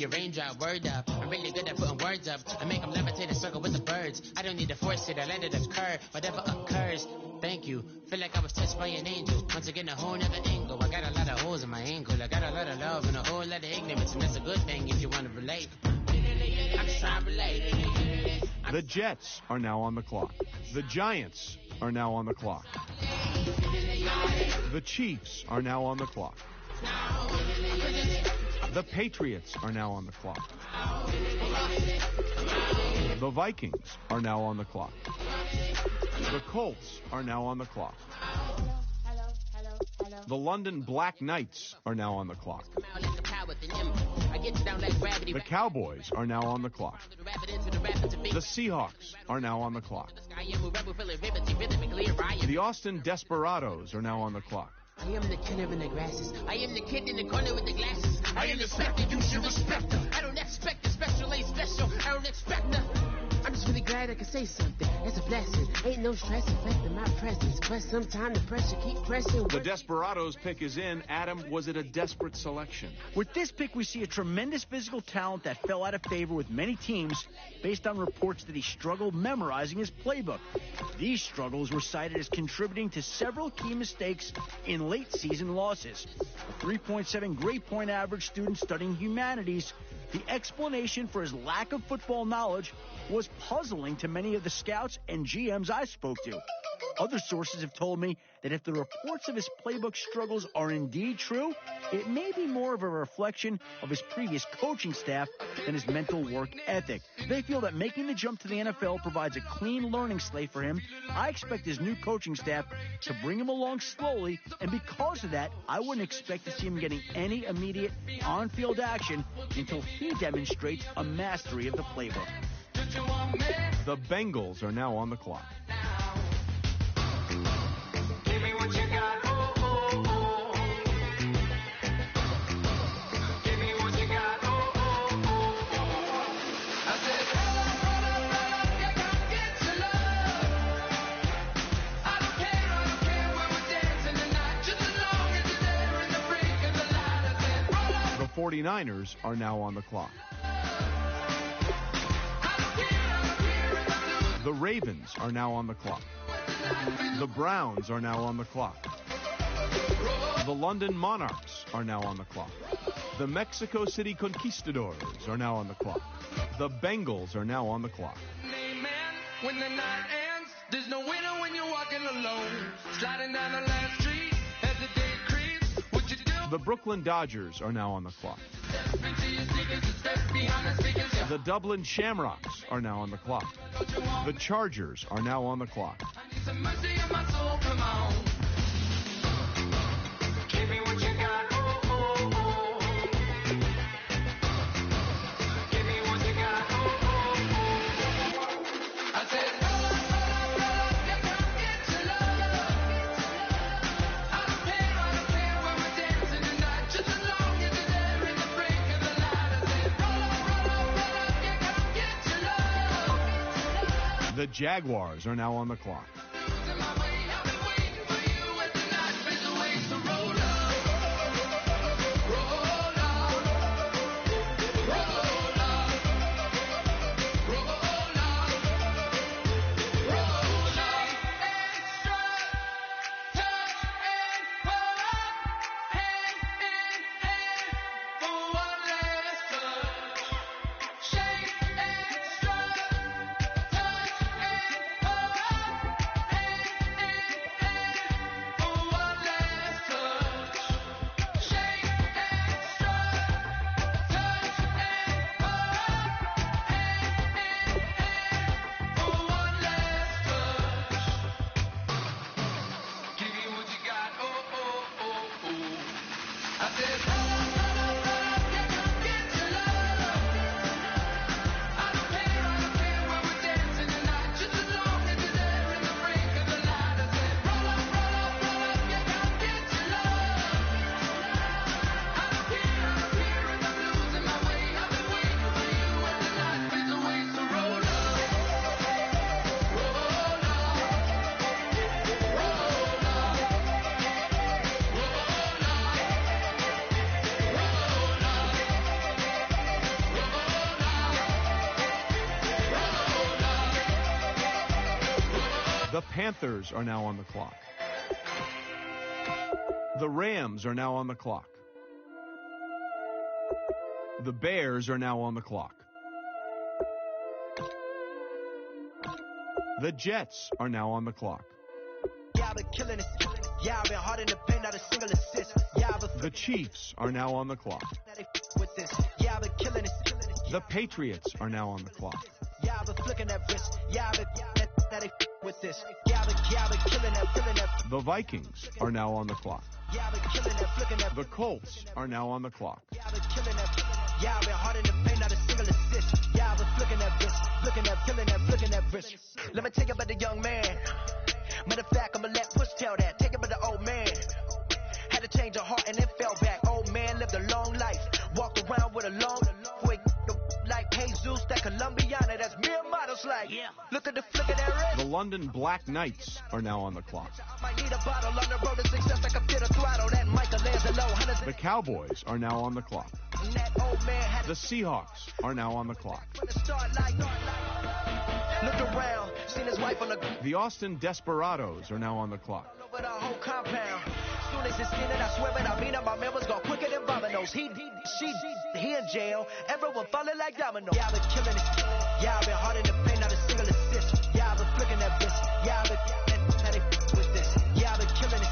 a raindrop. Word up, I'm really good at putting words up. I make them levitate and circle with the birds. I don't need to force it, I let it occur. Whatever occurs, thank you. Feel like I was touched by an angel. Once again, a whole nother angle. I got a lot of holes in my ankle. I got a lot of love and a whole lot of ignorance, and that's a good thing if you want to relate. I'm just trying to relate. The Jets are now on the clock. The Giants are now on the clock. The Chiefs are now on the clock. The Patriots are now on the clock. The Vikings are now on the clock. The Colts are now on the clock. The London Black Knights are now on the clock. The Cowboys are now on the clock. The Seahawks are now on the clock. The Austin Desperados are now on the clock. I am the killer in the grasses. I am the kid in the corner with the glasses. I am the specter, you should respect her. I don't expect a special, ain't special. I don't expect her. I'm just really glad I can say something. It's a blessing. Ain't no stress affecting my presence, but sometimes the pressure keep pressing. The Desperados pick is in. Adam, was it a desperate selection? With this pick, we see a tremendous physical talent that fell out of favor with many teams based on reports that he struggled memorizing his playbook. These struggles were cited as contributing to several key mistakes in late season losses. A 3.7 grade point average student studying humanities, the explanation for his lack of football knowledge was puzzling to many of the scouts and GMs I spoke to. Other sources have told me that if the reports of his playbook struggles are indeed true, it may be more of a reflection of his previous coaching staff than his mental work ethic. They feel that making the jump to the NFL provides a clean learning slate for him. I expect his new coaching staff to bring him along slowly, and because of that, I wouldn't expect to see him getting any immediate on-field action until he demonstrates a mastery of the playbook. The Bengals are now on the clock. Give me what you got, oh, oh, oh. Give me what you got, oh, oh, oh. I said, roll up, you gon' get your love. I don't care where we're dancing tonight, just as long as you're there in the freak of the light. I said, roll up. The 49ers are now on the clock. The Ravens are now on the clock. The Browns are now on the clock. The London Monarchs are now on the clock. The Mexico City Conquistadors are now on the clock. The Bengals are now on the clock. When the night ends, there's no winner when you're walking alone. Sliding down the last street as the day creeps. What you do? The Brooklyn Dodgers are now on the clock. The Dublin Shamrocks are now on the clock. The Chargers are now on the clock. Some mercy on my soul, come on. Give me what you got, oh, oh, oh. Give me what you got, oh, oh, oh. I said, roll up, you gon' get your love. I don't care where we're dancing tonight, just as long as you're there in the break of the light. I said, roll up, you gon' get your love. The Jaguars are now on the clock. The Panthers are now on the clock. The Rams are now on the clock. The Bears are now on the clock. The Jets are now on the clock. Yeah, I've been killing it. Yeah, I've been hard in the paint, not a single assist. Yeah, I've been The Chiefs are now on the clock. with this. Yeah, I've been killing it. The Patriots are now on the clock. Yeah, I've been flicking that wrist. Yeah, I've been with this. Yeah, I've been killing that, feeling that. The Vikings are now on the clock. Yeah, I've been killing that, flicking that. The Colts are now on the clock. Yeah, I've been killing that. Yeah, I've been hard in the paint, not a single assist. Yeah, I've been flicking that wrist, flicking that, killing that, flicking that wrist. Let me tell you about the young man. Matter of fact, I'ma let Push tell that. Take it about the old man. Had to change her heart and then fell back. Old man lived a long life. Walked around with a long quick like Jesus, that Colombiana, that's mere models like. Yeah. Look at the flick of that wrist. The London Black Knights are now on the clock. The Cowboys are now on the clock. The Seahawks are now on the clock. The Austin Desperados are now on the clock. Soon as it's seen it, I swear it, I mean it, my man was gone quicker than Domino's. He in jail, everyone falling like dominoes. Yeah, I've been killing it. Yeah, I've been hard in the paint, not a single assist. Yeah, I've been flicking that bitch. Yeah, I've been with this. Yeah, I've been killing it.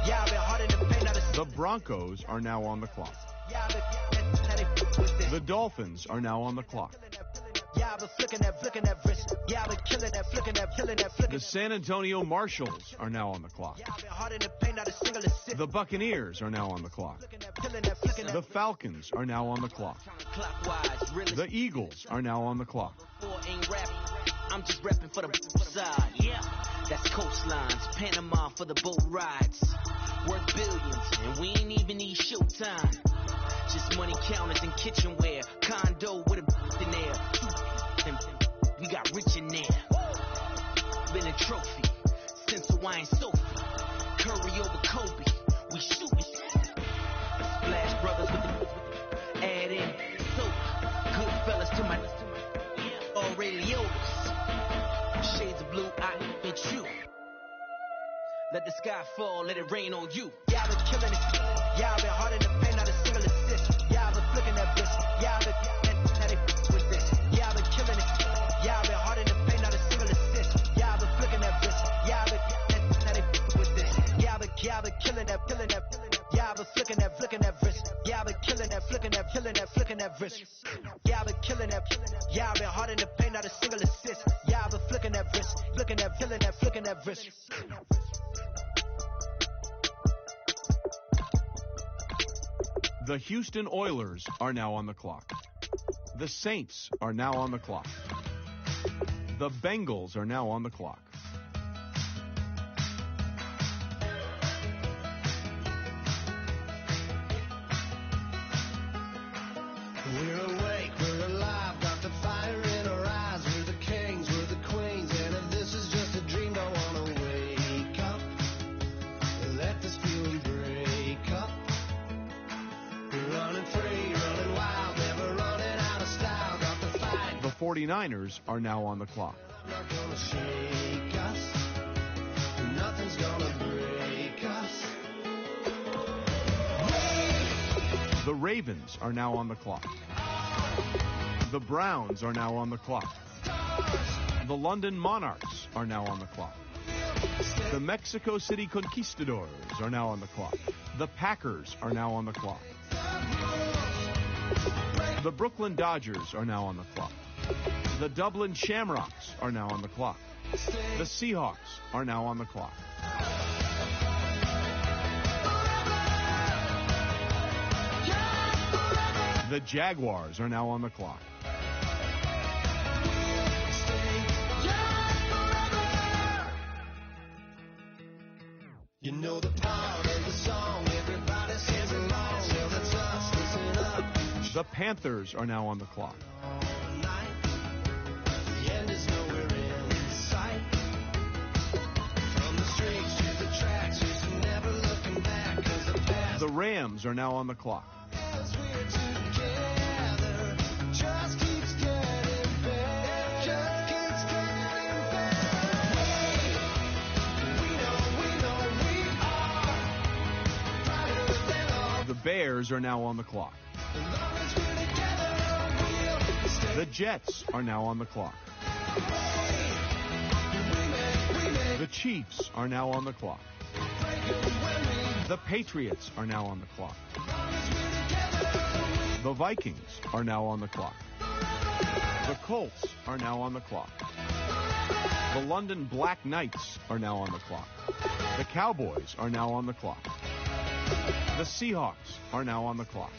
Yeah, I've been hard in the paint, not a single. The Broncos are now on the clock. Yeah, I've been with this. The Dolphins are now on the clock. Yeah, I've been flicking that wrist. Yeah, I've been killing that, flicking that, killing that, flicking. The San Antonio Marshalls are now on the clock. Yeah, I've been hard in the paint, not a single assist. The Buccaneers are now on the clock. The Falcons are now on the clock. The Eagles are now on the clock. I'm just repping for the side. Yeah, that's coastlines, Panama for the boat rides. Worth billions, and we ain't even need showtime. Just money counters and kitchenware. Condo with a in there. We got rich in there. Been a trophy since Hawaiian Sophie. Curry over Kobe. We shootin'. Splash Brothers with the add in. So good fellas to my already Yodas. Shades of blue, I hit you. Let the sky fall, let it rain on you. Yeah, I've been killing it. Yeah, I've been hard in the paint, not a single assist. Yeah, I've been flicking that bitch. Yeah, I've been with this. Yeah, I've been killing it. Yeah, I've been hard in the paint, not a single assist. Yeah, I've been flicking that bitch. Yeah, I've been with this. Yeah, I've been killing that, killing that. Yeah, I've been flicking that wrist. Yeah, I've been killing that, flicking that, flicking that wrist. Yeah, I've been killing that. Yeah, I've been hard in the paint, not a single assist. Yeah, I've been flicking that wrist, flicking that, flicking that wrist. The Houston Oilers are now on the clock. The Saints are now on the clock. The Bengals are now on the clock. We're awake, we're alive, got the fire in our eyes. We're the kings, we're the queens, and if this is just a dream, don't wanna wake up. Let this feeling break up. We're running free, running wild, never running out of style. Got the fight. The 49ers are now on the clock. Not gonna shake us. Nothing's gonna break us. The Ravens are now on the clock. The Browns are now on the clock. The London Monarchs are now on the clock. The Mexico City Conquistadors are now on the clock. The Packers are now on the clock. The Brooklyn Dodgers are now on the clock. The Dublin Shamrocks are now on the clock. The Seahawks are now on the clock. The Jaguars are now on the clock. You know the part of the song, everybody sings along. Well, that's us, listen up. The Panthers are now on the clock. The end is nowhere in sight. From the streets to the tracks, just never looking back. 'Cause the past The Rams are now on the clock. as we're together just keeps getting better. Just keeps getting better. We know we are brighter than all. The Bears are now on the clock. As long as we're together, we'll stay. The Jets are now on the clock. The Chiefs are now on the clock. The Patriots are now on the clock. The Vikings are now on the clock. The Colts are now on the clock. The London Black Knights are now on the clock. The Cowboys are now on the clock. The Seahawks are now on the clock.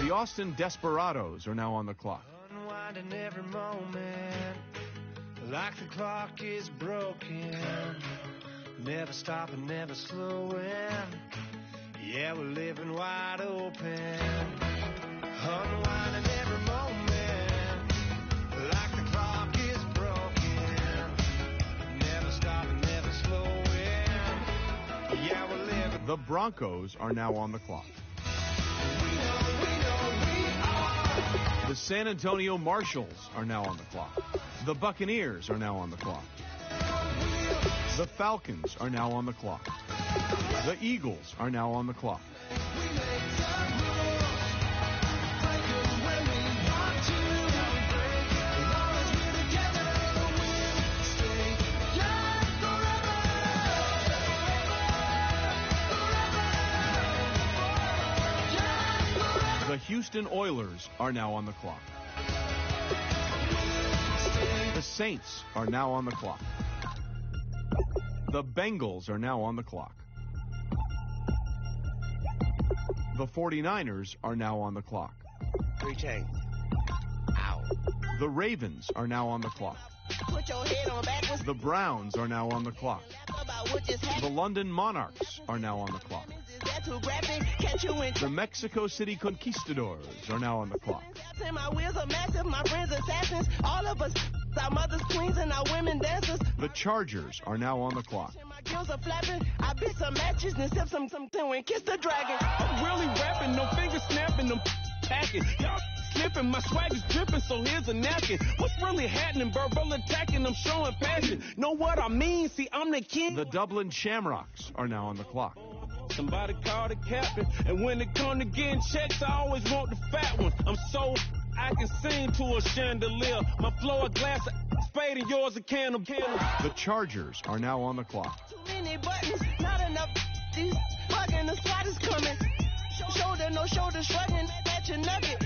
The Austin Desperados are now on the clock. Unwinding every moment, like the clock is broken. Never stopping, never slowing. Yeah, we're living wide open. Unwinding every moment, like the clock is broken. The Broncos are now on the clock. The San Antonio Marshals are now on the clock. The Buccaneers are now on the clock. The Falcons are now on the clock. The Eagles are now on the clock. The Houston Oilers are now on the clock. The Saints are now on the clock. The Bengals are now on the clock. The 49ers are now on the clock. 3 chains. Ow. The Ravens are now on the clock. Put your head on backwards. The Browns are now on the clock. The London Monarchs are now on the clock. Too graphic, catch you in. The Mexico City Conquistadors are now on the clock. My wheels are massive, my friends assassins. All of us, our mothers queens and our women dancers. The Chargers are now on the clock. My gills are flapping. I bit some matches and sip some and kiss the dragon. I'm really rapping, no finger snapping, them packing. Y'all slipping, my swag is dripping, so here's a napkin. What's really happening? Verbal attacking, I'm showing passion. Know what I mean? See, I'm the king. The Dublin Shamrocks are now on the clock. Somebody call the captain, and when it come to getting checks, I always want the fat one. I'm so I can sing to a chandelier. My flow a glass of spade and yours a can of candle. The Chargers are now on the clock. Too many buttons, not enough. These fucking the spot is coming. Shoulder, no shoulder, shrugging at your nugget.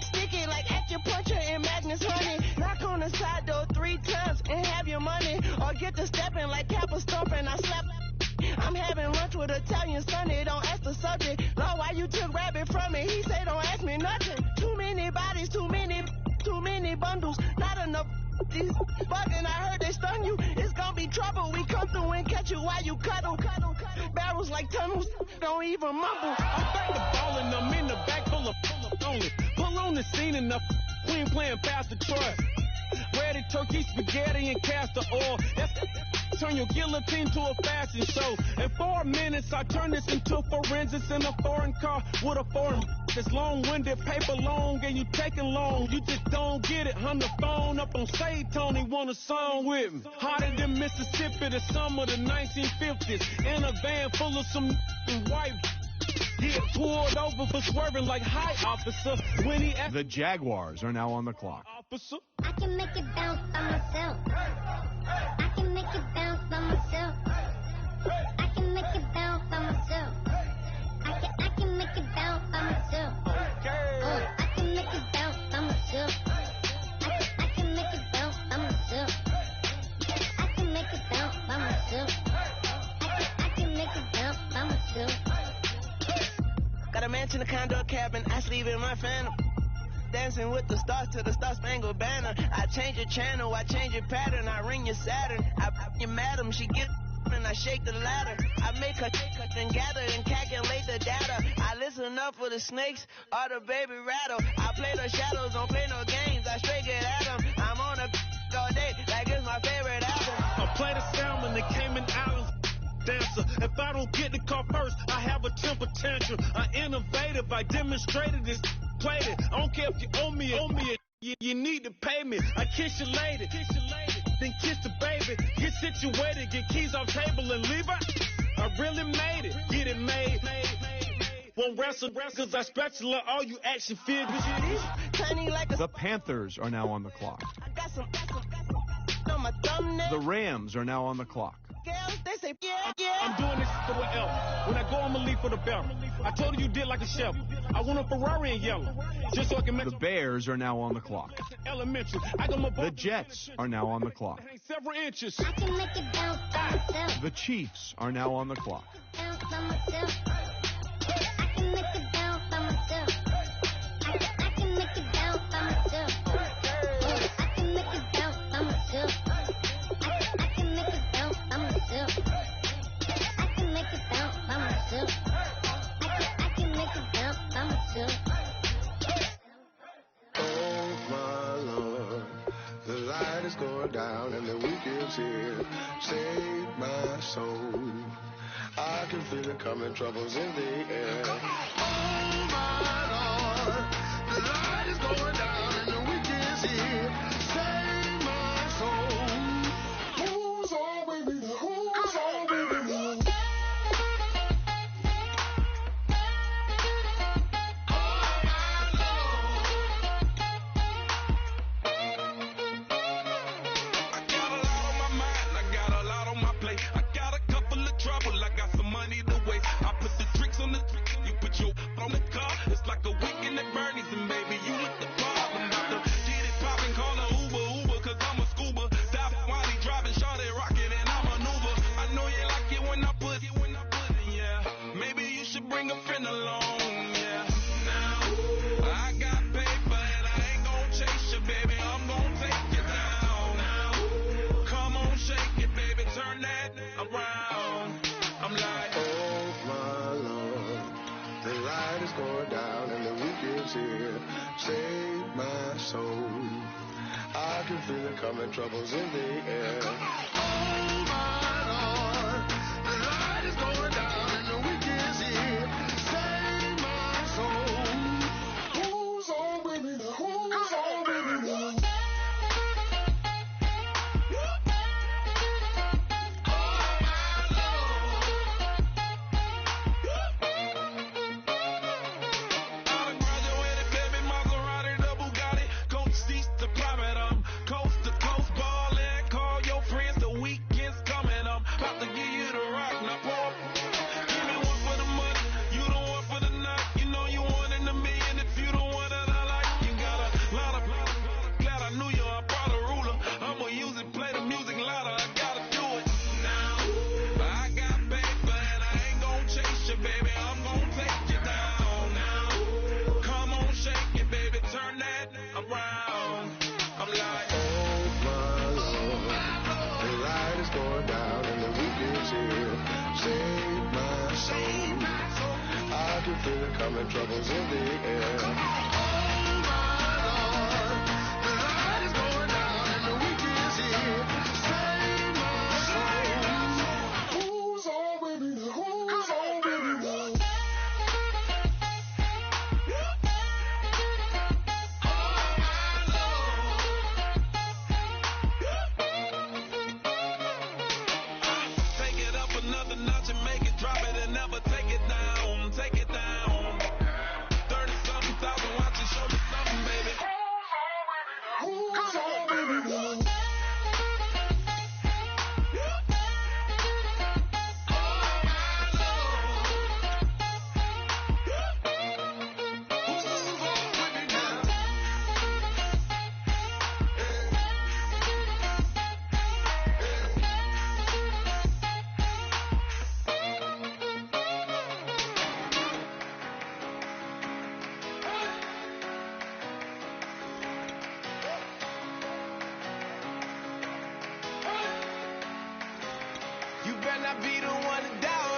Sticky like acupuncture and Magnus honey. Knock on the side door 3 times and have your money. Or get to stepping like Kappa stomping. I slap. I'm having lunch with Italian Sunday. Don't ask the subject. Lord, why you took rabbit from me? He say don't ask me nothing. Too many bodies, too many bundles. Not enough. These bugging, I heard they stun you. It's gonna be trouble. We come through and catch you while you cuddle. Barrels like tunnels. Don't even mumble. I'm back to ballin'. I'm in the back full of only. Pull on the scene enough. Queen playing Pastor Troy. Ready turkey, spaghetti, and castor oil. Turn your guillotine to a fashion show. In 4 minutes, I turn this into forensics in a foreign car with a foreign. It's long-winded, paper long, and you taking long. You just don't get it. Hung the phone up on Say Tony, want a song with me. Hotter than Mississippi, the summer of the 1950s. In a van full of some white. Get pulled over for swerving like hi, officer. When he asked the Jaguars are now on the clock. Officer, I can make it bounce by myself. I can make it bounce by myself. I can make it bounce by myself. I can make it bounce by myself. Oh, I can make it bounce by myself. I can make it bounce by myself. I can make it bounce by myself. I can make it bounce by myself. Got a mansion, a condo, a cabin. I sleep in my phantom. Dancing with the stars to the Star-Spangled Banner. I change your channel, I change your pattern. I ring your Saturn. I your madam, she get and I shake the ladder. I make her and gather and calculate the data. I listen up for the snakes or the baby rattle. I play the shadows, don't play no games. I straight get at them. I'm on a all day like it's my favorite album. I play the salmon, the Cayman Islands. Dancer. If I don't get the car first, I have a temper tantrum. I innovative, I demonstrated this, played it. I don't care if you owe me it. You need to pay me. I kiss your lady, then kiss the baby. Get situated, get keys off table and leave out. I really made it, get it made. Won't wrestle, cause I spatula all you action figures. Tiny like a the Panthers are now on the clock. I got some on my thumbnail. The Rams are now on the clock. Girls, they say, yeah. I'm doing this for what else. When I go, I'ma leave for the belt. I told you did like a chef. I want a Ferrari in yellow. Just so I can make the Bears are now on the clock. Elementary. I got my the Jets are now on the clock. Several inches. I can make it bounce by myself. The Chiefs are now on the clock. Bounce by myself. I can make it bounce by myself. I can make it bounce by myself. Oh, I can make it bounce by myself. I can make it bounce by myself. I can make it bounce by myself. I can make it bounce by myself. Oh my Lord, the light is going down and the weekend's here. Save my soul. I can feel it coming, troubles in the air. Oh my Lord, the light is going down and the weekend's here. Save my soul. Who's on with me? Who's on with me? Coming, troubles in the air. Oh my Lord, the light is going down and the weekend's here. Save my soul. Who's on with me? Who's on with me? Coming, troubles in the air. Oh my Lord, the light is going down and the weekend's here. Save my soul. Who's on with me? Who's on with me? Take it up another notch and make it drop it and never take it down. Take it down. You better not be the one to doubt